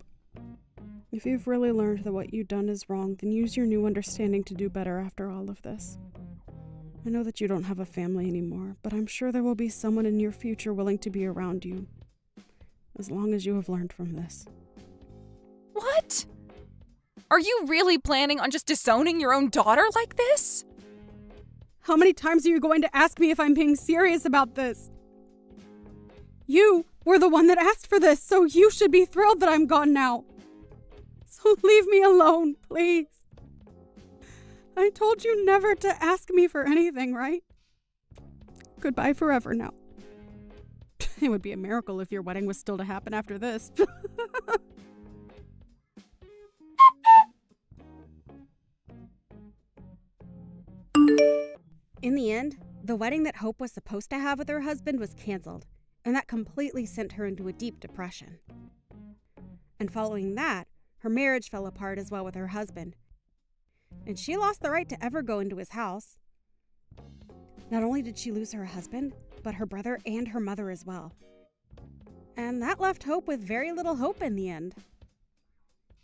If you've really learned that what you've done is wrong, then use your new understanding to do better after all of this. I know that you don't have a family anymore, but I'm sure there will be someone in your future willing to be around you, as long as you have learned from this. What? Are you really planning on just disowning your own daughter like this? How many times are you going to ask me if I'm being serious about this? You were the one that asked for this, so you should be thrilled that I'm gone now. So leave me alone, please. I told you never to ask me for anything, right? Goodbye forever now. It would be a miracle if your wedding was still to happen after this. In the end, the wedding that Hope was supposed to have with her husband was canceled, and that completely sent her into a deep depression. And following that, her marriage fell apart as well with her husband, and she lost the right to ever go into his house. Not only did she lose her husband, but her brother and her mother as well. And that left Hope with very little hope in the end.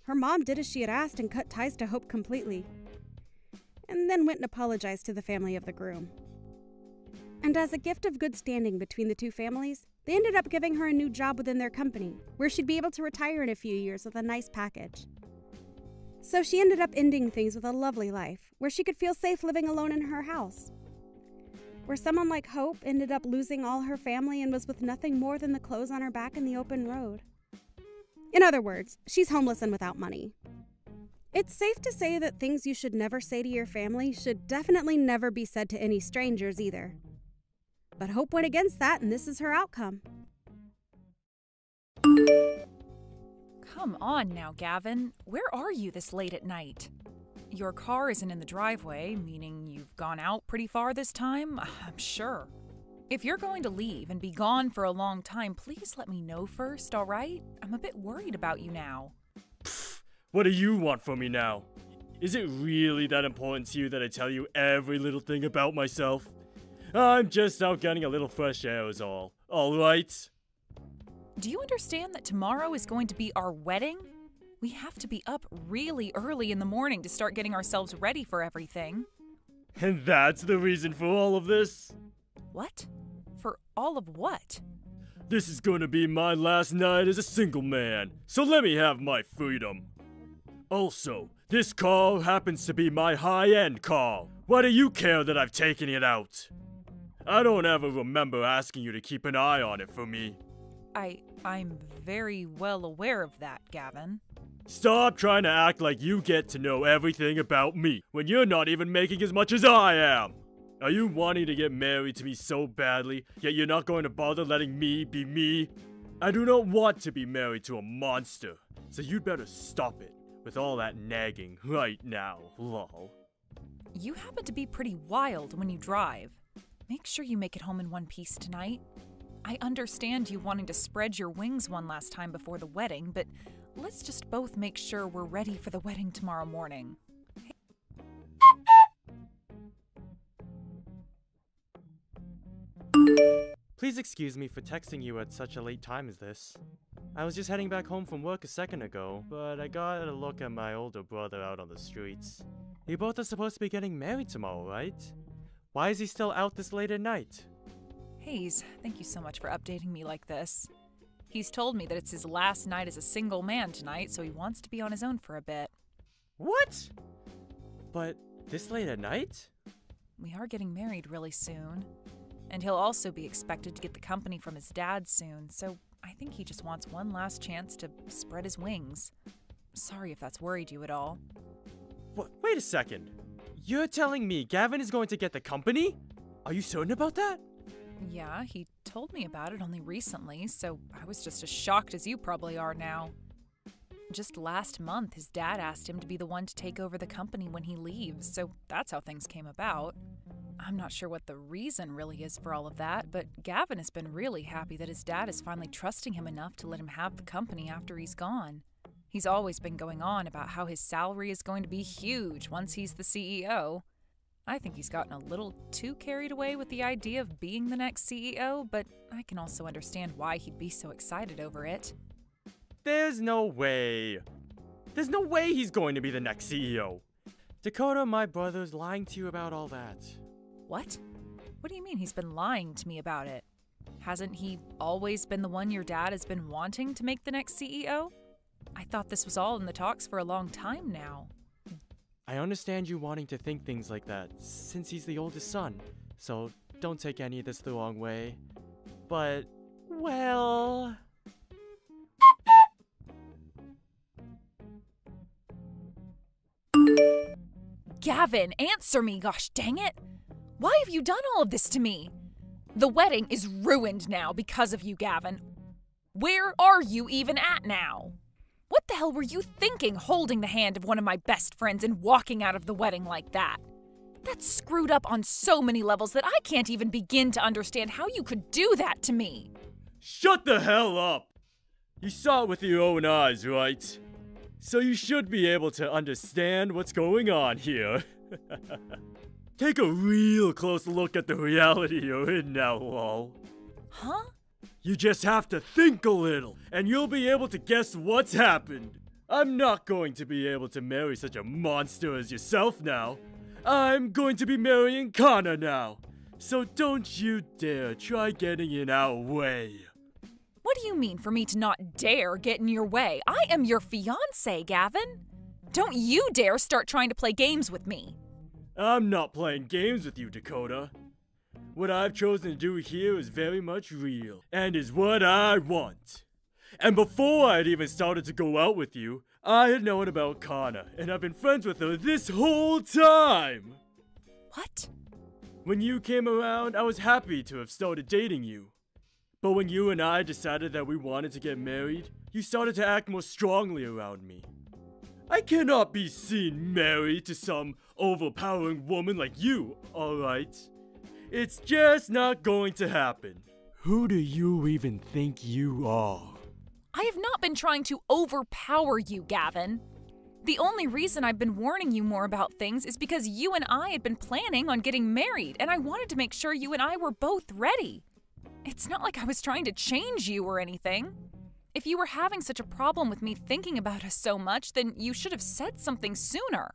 Her mom did as she had asked and cut ties to Hope completely, and then went and apologized to the family of the groom. And as a gift of good standing between the two families, they ended up giving her a new job within their company, where she'd be able to retire in a few years with a nice package. So she ended up ending things with a lovely life, where she could feel safe living alone in her house. Where someone like Hope ended up losing all her family and was with nothing more than the clothes on her back in the open road. In other words, she's homeless and without money. It's safe to say that things you should never say to your family should definitely never be said to any strangers either. But Hope went against that, and this is her outcome. Come on now, Gavin. Where are you this late at night? Your car isn't in the driveway, meaning you've gone out pretty far this time, I'm sure. If you're going to leave and be gone for a long time, please let me know first, all right? I'm a bit worried about you now. Pfft, what do you want from me now? Is it really that important to you that I tell you every little thing about myself? I'm just out getting a little fresh air is all right? Do you understand that tomorrow is going to be our wedding? We have to be up really early in the morning to start getting ourselves ready for everything. And that's the reason for all of this? What? For all of what? This is gonna be my last night as a single man, so let me have my freedom. Also, this car happens to be my high-end car. Why do you care that I've taken it out? I don't ever remember asking you to keep an eye on it for me. I'm very well aware of that, Gavin. Stop trying to act like you get to know everything about me when you're not even making as much as I am. Are you wanting to get married to me so badly, yet you're not going to bother letting me be me? I do not want to be married to a monster, so you'd better stop it with all that nagging right now, lol. You happen to be pretty wild when you drive. Make sure you make it home in one piece tonight. I understand you wanting to spread your wings one last time before the wedding, but let's just both make sure we're ready for the wedding tomorrow morning. Please excuse me for texting you at such a late time as this. I was just heading back home from work a second ago, but I got a look at my older brother out on the streets. You both are supposed to be getting married tomorrow, right? Why is he still out this late at night? Hayes, thank you so much for updating me like this. He's told me that it's his last night as a single man tonight, so he wants to be on his own for a bit. What? But this late at night? We are getting married really soon. And he'll also be expected to get the company from his dad soon, so I think he just wants one last chance to spread his wings. Sorry if that's worried you at all. Wait a second. You're telling me Gavin is going to get the company? Are you certain about that? Yeah, he told me about it only recently, so I was just as shocked as you probably are now. Just last month, his dad asked him to be the one to take over the company when he leaves, so that's how things came about. I'm not sure what the reason really is for all of that, but Gavin has been really happy that his dad is finally trusting him enough to let him have the company after he's gone. He's always been going on about how his salary is going to be huge once he's the CEO. I think he's gotten a little too carried away with the idea of being the next CEO, but I can also understand why he'd be so excited over it. There's no way. There's no way he's going to be the next CEO. Dakota, my brother's lying to you about all that. What? What do you mean he's been lying to me about it? Hasn't he always been the one your dad has been wanting to make the next CEO? I thought this was all in the talks for a long time now. I understand you wanting to think things like that, since he's the oldest son, so don't take any of this the wrong way. But Well... Gavin, answer me, gosh dang it! Why have you done all of this to me? The wedding is ruined now because of you, Gavin. Where are you even at now? What the hell were you thinking holding the hand of one of my best friends and walking out of the wedding like that? That's screwed up on so many levels that I can't even begin to understand how you could do that to me. Shut the hell up! You saw it with your own eyes, right? So you should be able to understand what's going on here. Take a real close look at the reality you're in now, lol. Huh? You just have to think a little, and you'll be able to guess what's happened. I'm not going to be able to marry such a monster as yourself now. I'm going to be marrying Kana now. So don't you dare try getting in our way. What do you mean for me to not dare get in your way? I am your fiancé, Gavin. Don't you dare start trying to play games with me. I'm not playing games with you, Dakota. What I've chosen to do here is very much real, and is what I want. And before I'd even started to go out with you, I had known about Kana, and I've been friends with her this whole time! What? When you came around, I was happy to have started dating you. But when you and I decided that we wanted to get married, you started to act more strongly around me. I cannot be seen married to some overpowering woman like you, alright? It's just not going to happen. Who do you even think you are? I have not been trying to overpower you, Gavin. The only reason I've been warning you more about things is because you and I had been planning on getting married, and I wanted to make sure you and I were both ready. It's not like I was trying to change you or anything. If you were having such a problem with me thinking about us so much, then you should have said something sooner.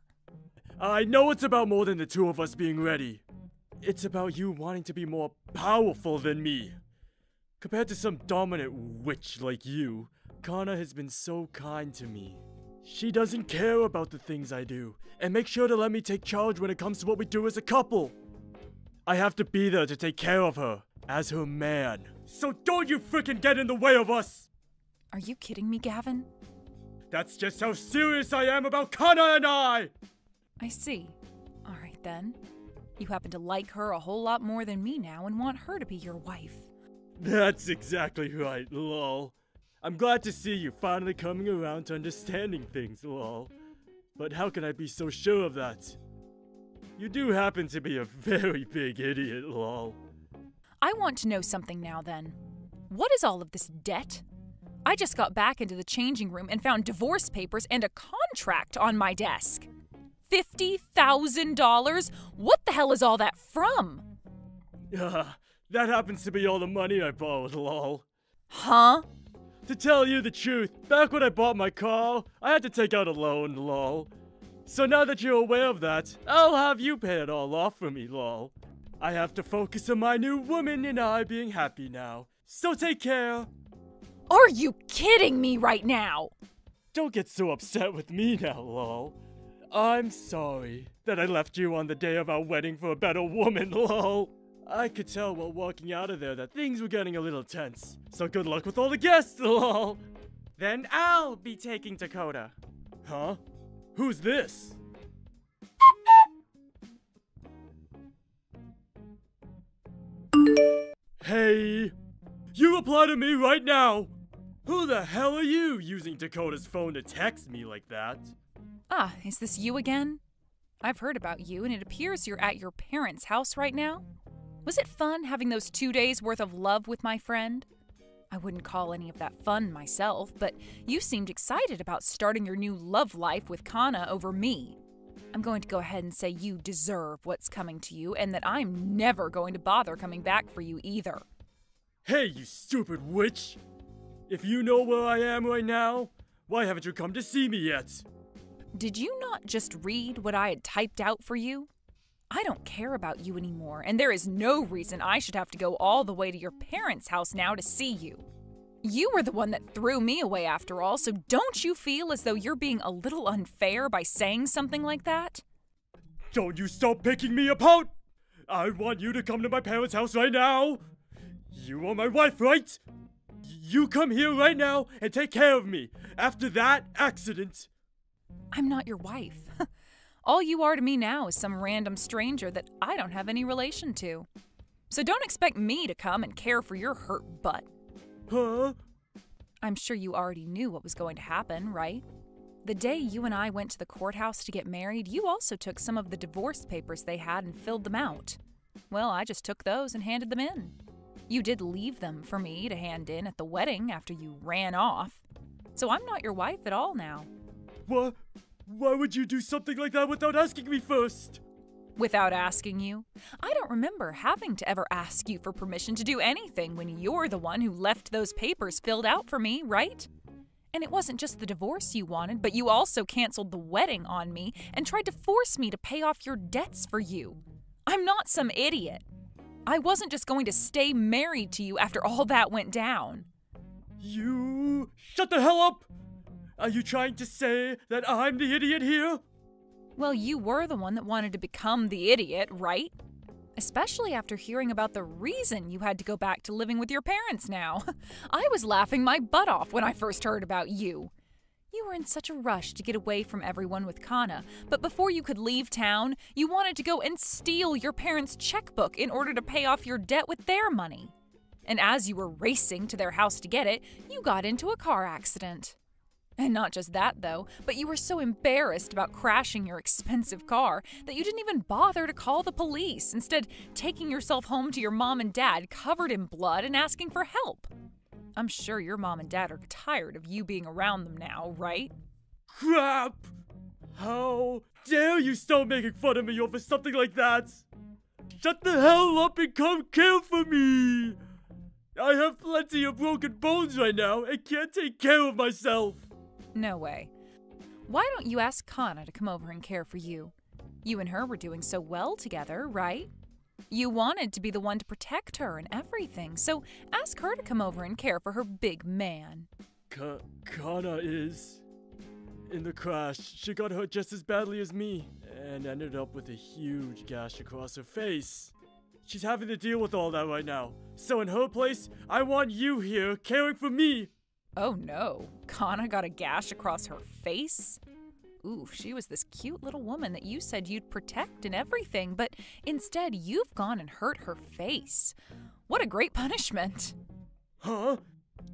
I know it's about more than the two of us being ready. It's about you wanting to be more powerful than me. Compared to some dominant witch like you, Kana has been so kind to me. She doesn't care about the things I do, and makes sure to let me take charge when it comes to what we do as a couple. I have to be there to take care of her, as her man. So don't you frickin' get in the way of us! Are you kidding me, Gavin? That's just how serious I am about Kana and I! I see. All right then. You happen to like her a whole lot more than me now and want her to be your wife. That's exactly right, lol. I'm glad to see you finally coming around to understanding things, lol. But how can I be so sure of that? You do happen to be a very big idiot, lol. I want to know something now then. What is all of this debt? I just got back into the changing room and found divorce papers and a contract on my desk. $50,000? What the hell is all that from? That happens to be all the money I borrowed, lol. Huh? To tell you the truth, back when I bought my car, I had to take out a loan, lol. So now that you're aware of that, I'll have you pay it all off for me, lol. I have to focus on my new woman and I being happy now. So take care. Are you kidding me right now? Don't get so upset with me now, lol. I'm sorry that I left you on the day of our wedding for a better woman, lol. I could tell while walking out of there that things were getting a little tense. So good luck with all the guests, lol. Then I'll be taking Dakota. Huh? Who's this? Hey! You reply to me right now! Who the hell are you using Dakota's phone to text me like that? Ah, is this you again? I've heard about you, and it appears you're at your parents' house right now. Was it fun having those 2 days worth of love with my friend? I wouldn't call any of that fun myself, but you seemed excited about starting your new love life with Kana over me. I'm going to go ahead and say you deserve what's coming to you, and that I'm never going to bother coming back for you either. Hey, you stupid witch! If you know where I am right now, why haven't you come to see me yet? Did you not just read what I had typed out for you? I don't care about you anymore, and there is no reason I should have to go all the way to your parents' house now to see you. You were the one that threw me away after all, so don't you feel as though you're being a little unfair by saying something like that? Don't you stop picking me apart! I want you to come to my parents' house right now! You are my wife, right? You come here right now and take care of me. After that accident. I'm not your wife. All you are to me now is some random stranger that I don't have any relation to. So don't expect me to come and care for your hurt butt. Huh? I'm sure you already knew what was going to happen, right? The day you and I went to the courthouse to get married, you also took some of the divorce papers they had and filled them out. Well, I just took those and handed them in. You did leave them for me to hand in at the wedding after you ran off. So I'm not your wife at all now. What? Why would you do something like that without asking me first? Without asking you? I don't remember having to ever ask you for permission to do anything when you're the one who left those papers filled out for me, right? And it wasn't just the divorce you wanted, but you also canceled the wedding on me and tried to force me to pay off your debts for you. I'm not some idiot. I wasn't just going to stay married to you after all that went down. You... Shut the hell up! Are you trying to say that I'm the idiot here? Well, you were the one that wanted to become the idiot, right? Especially after hearing about the reason you had to go back to living with your parents now. I was laughing my butt off when I first heard about you. You were in such a rush to get away from everyone with Kana, but before you could leave town, you wanted to go and steal your parents' checkbook in order to pay off your debt with their money. And as you were racing to their house to get it, you got into a car accident. And not just that, though, but you were so embarrassed about crashing your expensive car that you didn't even bother to call the police, instead taking yourself home to your mom and dad covered in blood and asking for help. I'm sure your mom and dad are tired of you being around them now, right? Crap! How dare you start making fun of me over something like that? Shut the hell up and come care for me! I have plenty of broken bones right now and can't take care of myself. No way. Why don't you ask Kana to come over and care for you? You and her were doing so well together, right? You wanted to be the one to protect her and everything, so ask her to come over and care for her big man. Kana is... In the crash, she got hurt just as badly as me, and ended up with a huge gash across her face. She's having to deal with all that right now, so in her place, I want you here caring for me. Oh no, Kana got a gash across her face? Ooh, she was this cute little woman that you said you'd protect and everything, but instead you've gone and hurt her face. What a great punishment. Huh?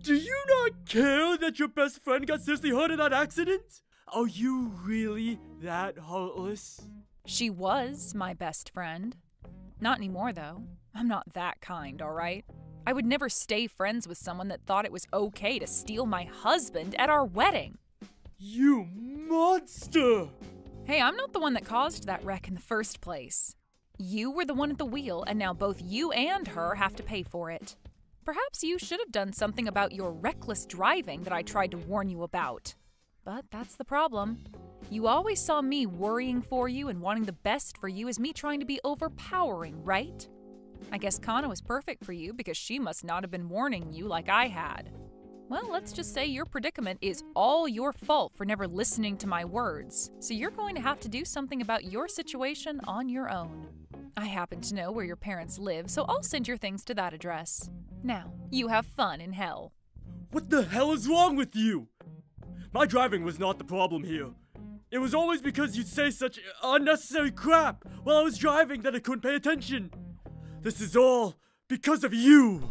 Do you not care that your best friend got seriously hurt in that accident? Are you really that heartless? She was my best friend. Not anymore, though. I'm not that kind, all right? I would never stay friends with someone that thought it was okay to steal my husband at our wedding. You monster! Hey, I'm not the one that caused that wreck in the first place. You were the one at the wheel, and now both you and her have to pay for it. Perhaps you should have done something about your reckless driving that I tried to warn you about. But that's the problem. You always saw me worrying for you and wanting the best for you as me trying to be overpowering, right? I guess Kana was perfect for you because she must not have been warning you like I had. Well, let's just say your predicament is all your fault for never listening to my words, so you're going to have to do something about your situation on your own. I happen to know where your parents live, so I'll send your things to that address. Now, you have fun in hell. What the hell is wrong with you? My driving was not the problem here. It was always because you'd say such unnecessary crap while I was driving that I couldn't pay attention. This is all because of you.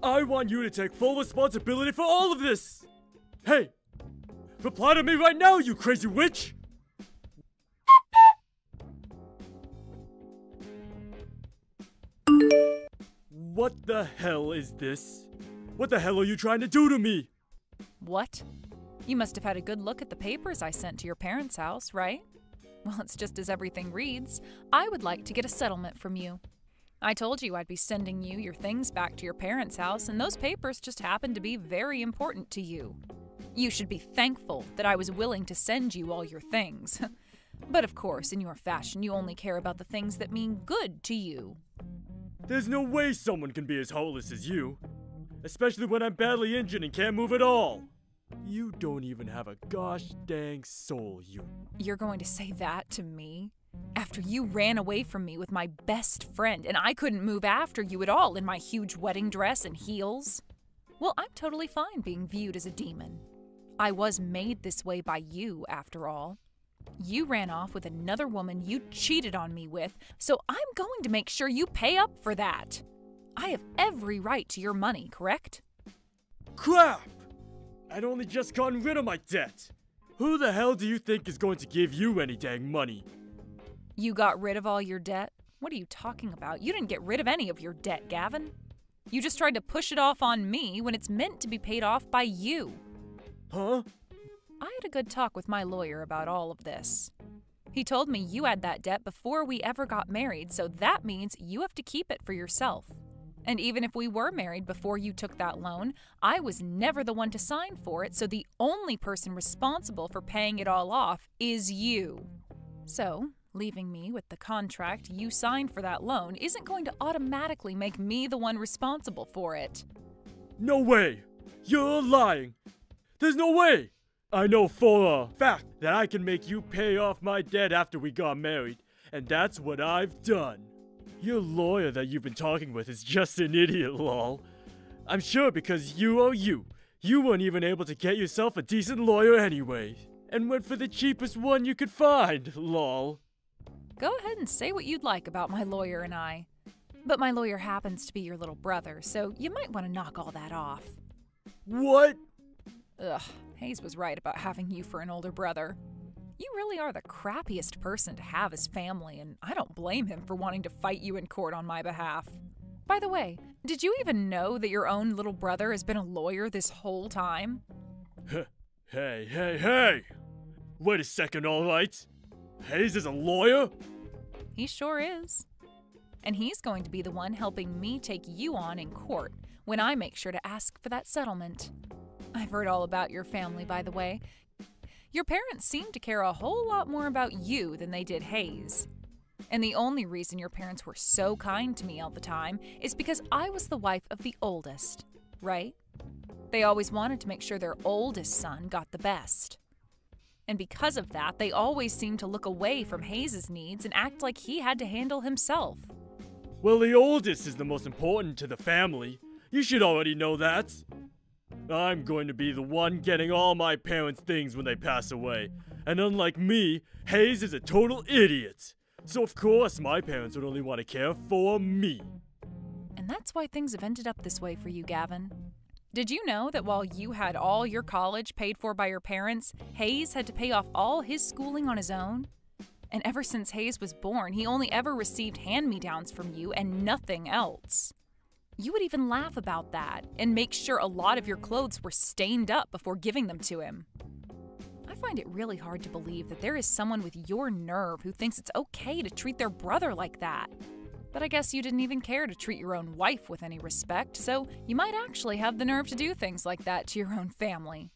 I want you to take full responsibility for all of this. Hey, reply to me right now, you crazy witch! What the hell is this? What the hell are you trying to do to me? What? You must have had a good look at the papers I sent to your parents' house, right? Well, it's just as everything reads. I would like to get a settlement from you. I told you I'd be sending you your things back to your parents' house, and those papers just happened to be very important to you. You should be thankful that I was willing to send you all your things. But of course, in your fashion, you only care about the things that mean good to you. There's no way someone can be as heartless as you. Especially when I'm badly injured and can't move at all. You don't even have a gosh dang soul, you... You're going to say that to me? After you ran away from me with my best friend and I couldn't move after you at all in my huge wedding dress and heels? Well, I'm totally fine being viewed as a demon. I was made this way by you, after all. You ran off with another woman you cheated on me with, so I'm going to make sure you pay up for that. I have every right to your money, correct? Crap! I'd only just gotten rid of my debt. Who the hell do you think is going to give you any dang money? You got rid of all your debt? What are you talking about? You didn't get rid of any of your debt, Gavin. You just tried to push it off on me when it's meant to be paid off by you. Huh? I had a good talk with my lawyer about all of this. He told me you had that debt before we ever got married, so that means you have to keep it for yourself. And even if we were married before you took that loan, I was never the one to sign for it, so the only person responsible for paying it all off is you. So, leaving me with the contract you signed for that loan isn't going to automatically make me the one responsible for it. No way! You're lying! There's no way! I know for a fact that I can make you pay off my debt after we got married, and that's what I've done. Your lawyer that you've been talking with is just an idiot, lol. I'm sure because you owe you weren't even able to get yourself a decent lawyer anyway, and went for the cheapest one you could find, lol. Go ahead and say what you'd like about my lawyer and I. But my lawyer happens to be your little brother, so you might want to knock all that off. What? Ugh, Hayes was right about having you for an older brother. You really are the crappiest person to have as family, and I don't blame him for wanting to fight you in court on my behalf. By the way, did you even know that your own little brother has been a lawyer this whole time? Hey! Wait a second, alright? Hayes is a lawyer? He sure is. And he's going to be the one helping me take you on in court when I make sure to ask for that settlement. I've heard all about your family, by the way. Your parents seem to care a whole lot more about you than they did Hayes. And the only reason your parents were so kind to me all the time is because I was the wife of the oldest, right? They always wanted to make sure their oldest son got the best. And because of that, they always seemed to look away from Hayes' needs and act like he had to handle himself. Well, the oldest is the most important to the family. You should already know that. I'm going to be the one getting all my parents' things when they pass away. And unlike me, Hayes is a total idiot. So of course my parents would only want to care for me. And that's why things have ended up this way for you, Gavin. Did you know that while you had all your college paid for by your parents, Hayes had to pay off all his schooling on his own? And ever since Hayes was born, he only ever received hand-me-downs from you and nothing else. You would even laugh about that and make sure a lot of your clothes were stained up before giving them to him. I find it really hard to believe that there is someone with your nerve who thinks it's okay to treat their brother like that. But I guess you didn't even care to treat your own wife with any respect, so you might actually have the nerve to do things like that to your own family.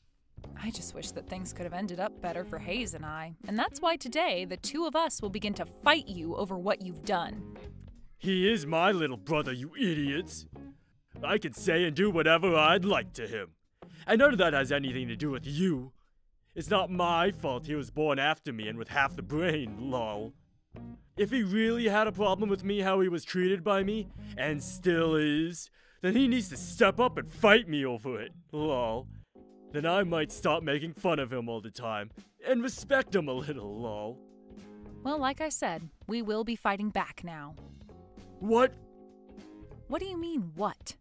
I just wish that things could have ended up better for Hayes and I, and that's why today the two of us will begin to fight you over what you've done. He is my little brother, you idiots. I can say and do whatever I'd like to him. And none of that has anything to do with you. It's not my fault he was born after me and with half the brain, lol. If he really had a problem with me how he was treated by me, and still is, then he needs to step up and fight me over it, lol. Then I might stop making fun of him all the time, and respect him a little, lol. Well, like I said, we will be fighting back now. What? What do you mean, what?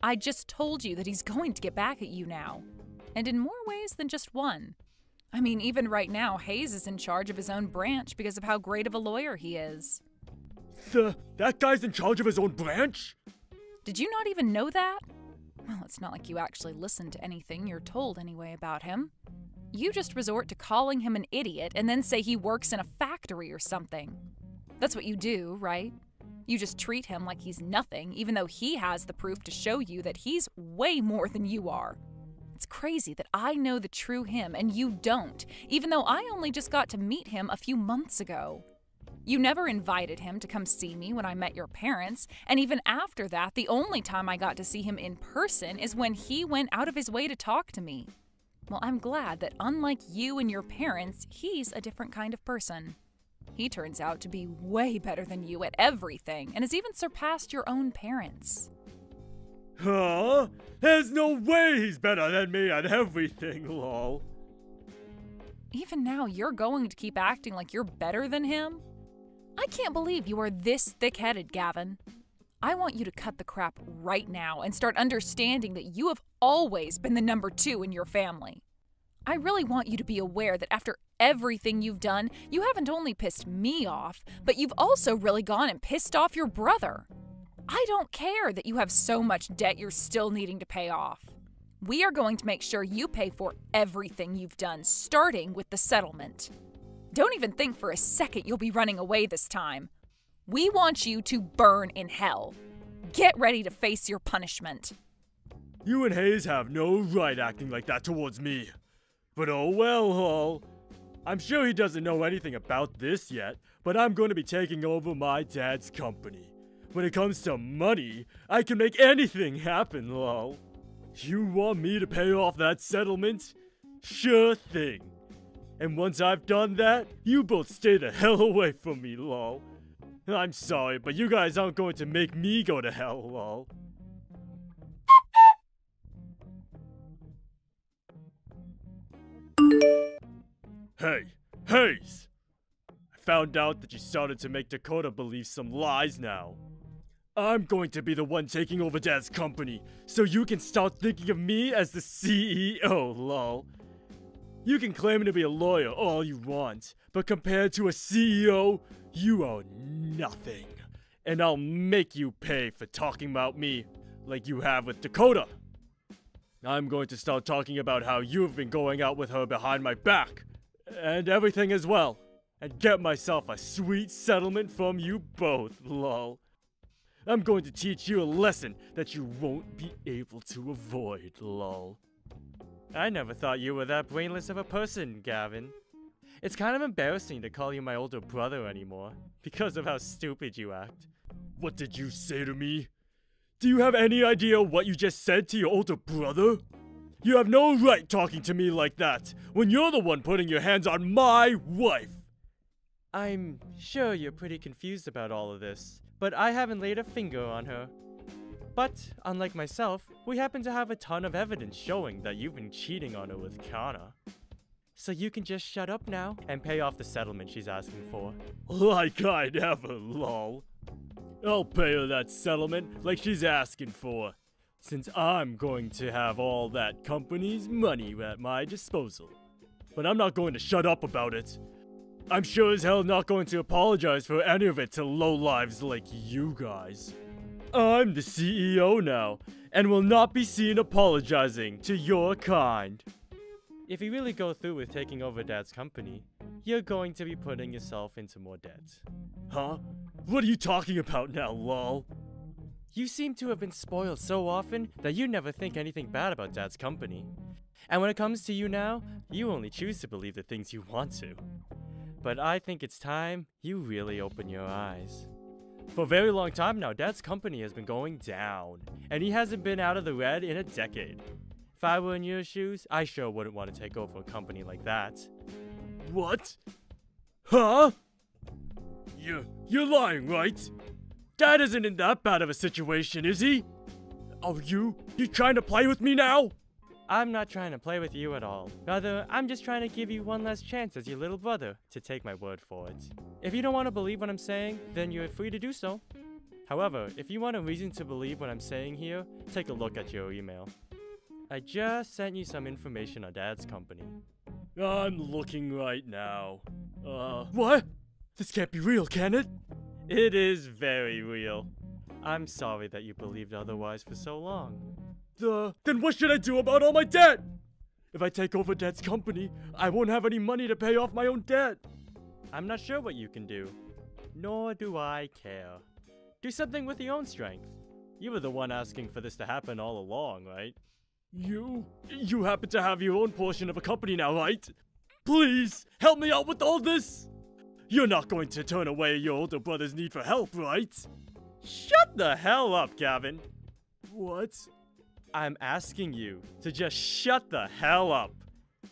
I just told you that he's going to get back at you now. And in more ways than just one. I mean, even right now, Hayes is in charge of his own branch because of how great of a lawyer he is. That guy's in charge of his own branch? Did you not even know that? Well, it's not like you actually listen to anything you're told anyway about him. You just resort to calling him an idiot and then say he works in a factory or something. That's what you do, right? You just treat him like he's nothing, even though he has the proof to show you that he's way more than you are. It's crazy that I know the true him and you don't, even though I only just got to meet him a few months ago. You never invited him to come see me when I met your parents, and even after that, the only time I got to see him in person is when he went out of his way to talk to me. Well, I'm glad that unlike you and your parents, he's a different kind of person. He turns out to be way better than you at everything, and has even surpassed your own parents. Huh? There's no way he's better than me at everything, lol. Even now, you're going to keep acting like you're better than him? I can't believe you are this thick-headed, Gavin. I want you to cut the crap right now and start understanding that you have always been the number 2 in your family. I really want you to be aware that after everything you've done, you haven't only pissed me off, but you've also really gone and pissed off your brother. I don't care that you have so much debt you're still needing to pay off. We are going to make sure you pay for everything you've done, starting with the settlement. Don't even think for a second you'll be running away this time. We want you to burn in hell. Get ready to face your punishment. You and Hayes have no right acting like that towards me. But oh well, Hall. I'm sure he doesn't know anything about this yet, but I'm going to be taking over my dad's company. When it comes to money, I can make anything happen, lol. You want me to pay off that settlement? Sure thing. And once I've done that, you both stay the hell away from me, lol. I'm sorry, but you guys aren't going to make me go to hell, lol. Hey, Hayes! I found out that you started to make Dakota believe some lies now. I'm going to be the one taking over Dad's company, so you can start thinking of me as the CEO, lol. You can claim to be a lawyer all you want, but compared to a CEO, you are nothing. And I'll make you pay for talking about me like you have with Dakota. I'm going to start talking about how you've been going out with her behind my back, and everything as well, and get myself a sweet settlement from you both, lol. I'm going to teach you a lesson that you won't be able to avoid, lol. I never thought you were that brainless of a person, Gavin. It's kind of embarrassing to call you my older brother anymore, because of how stupid you act. What did you say to me? Do you have any idea what you just said to your older brother? You have no right talking to me like that, when you're the one putting your hands on my wife! I'm sure you're pretty confused about all of this, but I haven't laid a finger on her. But, unlike myself, we happen to have a ton of evidence showing that you've been cheating on her with Kana. So you can just shut up now and pay off the settlement she's asking for. Like I never, lol. I'll pay her that settlement like she's asking for, since I'm going to have all that company's money at my disposal. But I'm not going to shut up about it. I'm sure as hell not going to apologize for any of it to lowlives like you guys. I'm the CEO now, and will not be seen apologizing to your kind. If you really go through with taking over Dad's company, you're going to be putting yourself into more debt. Huh? What are you talking about now, lol? You seem to have been spoiled so often that you never think anything bad about Dad's company. And when it comes to you now, you only choose to believe the things you want to. But I think it's time you really open your eyes. For a very long time now, Dad's company has been going down, and he hasn't been out of the red in a decade. If I were in your shoes, I sure wouldn't want to take over a company like that. What? Huh? You're lying, right? Dad isn't in that bad of a situation, is he? Oh, you trying to play with me now? I'm not trying to play with you at all. Rather, I'm just trying to give you one last chance as your little brother to take my word for it. If you don't want to believe what I'm saying, then you're free to do so. However, if you want a reason to believe what I'm saying here, take a look at your email. I just sent you some information on Dad's company. I'm looking right now. What? This can't be real, can it? It is very real. I'm sorry that you believed otherwise for so long. Then what should I do about all my debt? If I take over Dad's company, I won't have any money to pay off my own debt. I'm not sure what you can do. Nor do I care. Do something with your own strength. You were the one asking for this to happen all along, right? You happen to have your own portion of a company now, right? Please, help me out with all this! You're not going to turn away your older brother's need for help, right? Shut the hell up, Gavin! What? I'm asking you to just shut the hell up.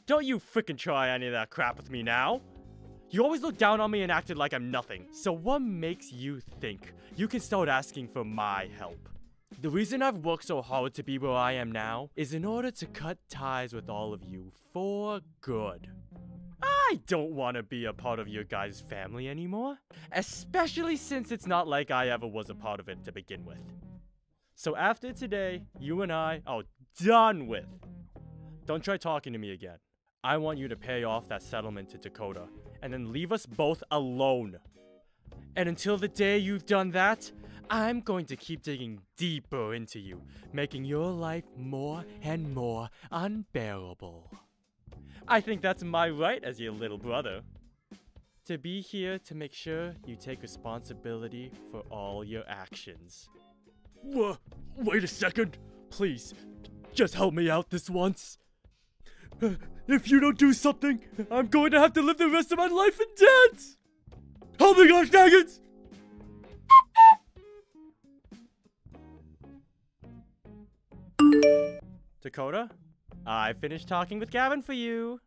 Don't you frickin' try any of that crap with me now. You always look down on me and acted like I'm nothing. So what makes you think you can start asking for my help? The reason I've worked so hard to be where I am now is in order to cut ties with all of you for good. I don't want to be a part of your guys' family anymore, especially since it's not like I ever was a part of it to begin with. So after today, you and I are done with. Don't try talking to me again. I want you to pay off that settlement to Dakota, and then leave us both alone. And until the day you've done that, I'm going to keep digging deeper into you, making your life more and more unbearable. I think that's my right as your little brother. To be here to make sure you take responsibility for all your actions. Wait a second. Please, just help me out this once. If you don't do something, I'm going to have to live the rest of my life in debt! Help me, gosh dang it! Dakota, I finished talking with Gavin for you.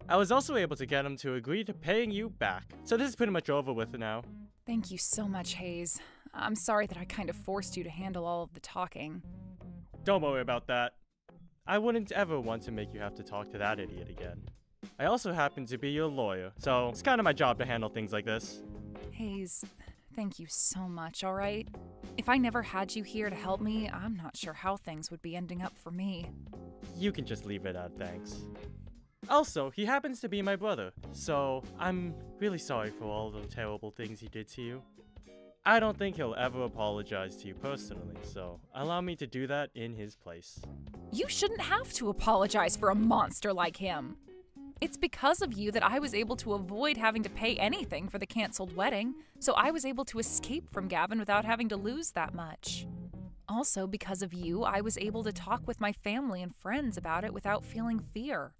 I was also able to get him to agree to paying you back. So this is pretty much over with now. Thank you so much, Hayes. I'm sorry that I kind of forced you to handle all of the talking. Don't worry about that. I wouldn't ever want to make you have to talk to that idiot again. I also happen to be your lawyer, so it's kind of my job to handle things like this. Hayes, thank you so much, alright? If I never had you here to help me, I'm not sure how things would be ending up for me. You can just leave it at thanks. Also, he happens to be my brother, so I'm really sorry for all the terrible things he did to you. I don't think he'll ever apologize to you personally, so allow me to do that in his place. You shouldn't have to apologize for a monster like him. It's because of you that I was able to avoid having to pay anything for the canceled wedding, so I was able to escape from Gavin without having to lose that much. Also, because of you, I was able to talk with my family and friends about it without feeling fear.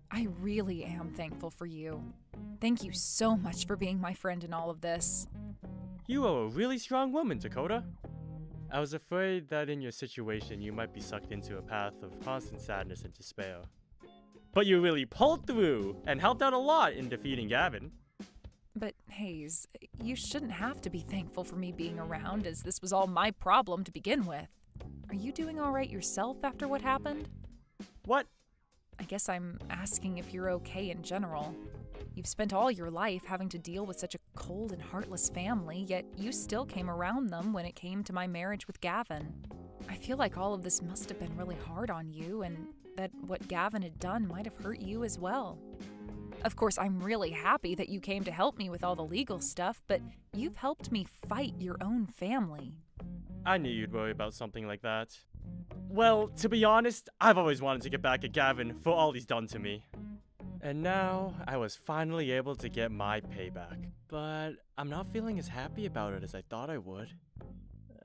I really am thankful for you. Thank you so much for being my friend in all of this. You are a really strong woman, Dakota. I was afraid that in your situation you might be sucked into a path of constant sadness and despair. But you really pulled through and helped out a lot in defeating Gavin. But Hayes, you shouldn't have to be thankful for me being around, as this was all my problem to begin with. Are you doing all right yourself after what happened? What? I guess I'm asking if you're okay in general. You've spent all your life having to deal with such a cold and heartless family, yet you still came around them when it came to my marriage with Gavin. I feel like all of this must have been really hard on you, and that what Gavin had done might have hurt you as well. Of course, I'm really happy that you came to help me with all the legal stuff, but you've helped me fight your own family. I knew you'd worry about something like that. Well, to be honest, I've always wanted to get back at Gavin for all he's done to me. And now, I was finally able to get my payback. But I'm not feeling as happy about it as I thought I would.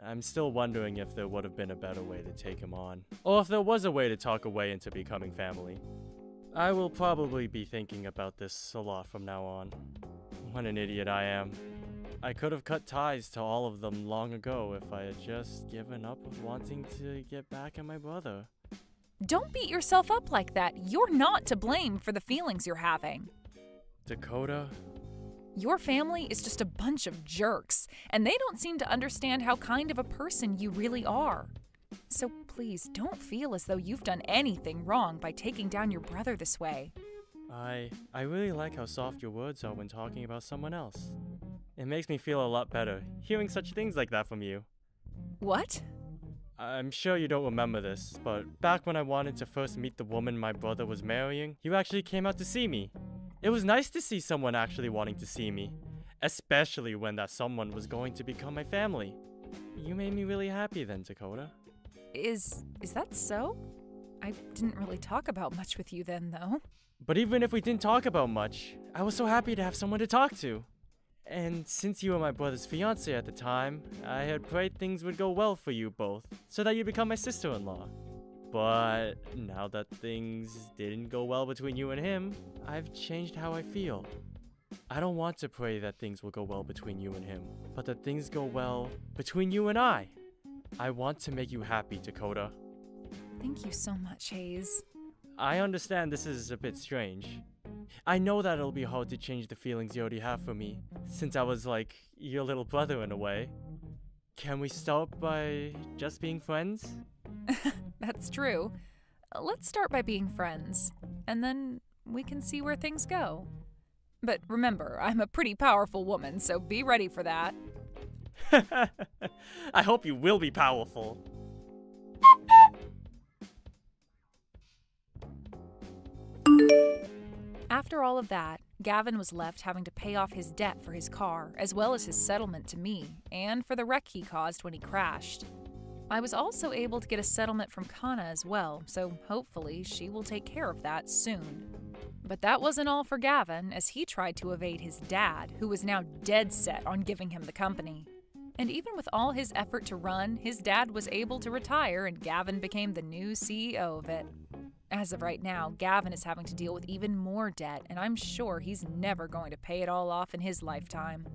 I'm still wondering if there would have been a better way to take him on. Or if there was a way to talk away into becoming family. I will probably be thinking about this a lot from now on. What an idiot I am. I could have cut ties to all of them long ago if I had just given up wanting to get back at my brother. Don't beat yourself up like that. You're not to blame for the feelings you're having. Dakota? Your family is just a bunch of jerks, and they don't seem to understand how kind of a person you really are. So please, don't feel as though you've done anything wrong by taking down your brother this way. I really like how soft your words are when talking about someone else. It makes me feel a lot better, hearing such things like that from you. What? I'm sure you don't remember this, but back when I wanted to first meet the woman my brother was marrying, you actually came out to see me. It was nice to see someone actually wanting to see me, especially when that someone was going to become my family. You made me really happy then, Dakota. Is that so? I didn't really talk about much with you then, though. But even if we didn't talk about much, I was so happy to have someone to talk to. And since you were my brother's fiancé at the time, I had prayed things would go well for you both, so that you'd become my sister-in-law. But now that things didn't go well between you and him, I've changed how I feel. I don't want to pray that things will go well between you and him, but that things go well between you and I. I want to make you happy, Dakota. Thank you so much, Hayes. I understand this is a bit strange. I know that it'll be hard to change the feelings you already have for me, since I was like your little brother in a way. Can we start by just being friends? That's true. Let's start by being friends, and then we can see where things go. But remember, I'm a pretty powerful woman, so be ready for that. I hope you will be powerful. After all of that, Gavin was left having to pay off his debt for his car, as well as his settlement to me, and for the wreck he caused when he crashed. I was also able to get a settlement from Kana as well, so hopefully she will take care of that soon. But that wasn't all for Gavin, as he tried to evade his dad, who was now dead set on giving him the company. And even with all his effort to run, his dad was able to retire and Gavin became the new CEO of it. As of right now, Gavin is having to deal with even more debt, and I'm sure he's never going to pay it all off in his lifetime.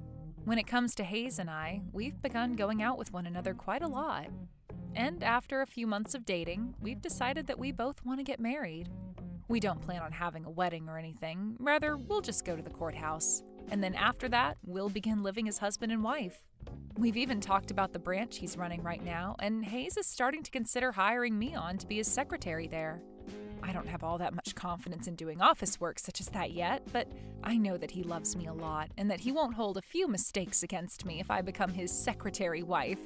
When it comes to Hayes and I, we've begun going out with one another quite a lot. And after a few months of dating, we've decided that we both want to get married. We don't plan on having a wedding or anything, rather, we'll just go to the courthouse. And then after that, we'll begin living as husband and wife. We've even talked about the branch he's running right now, and Hayes is starting to consider hiring me on to be his secretary there. I don't have all that much confidence in doing office work such as that yet, but I know that he loves me a lot and that he won't hold a few mistakes against me if I become his secretary wife.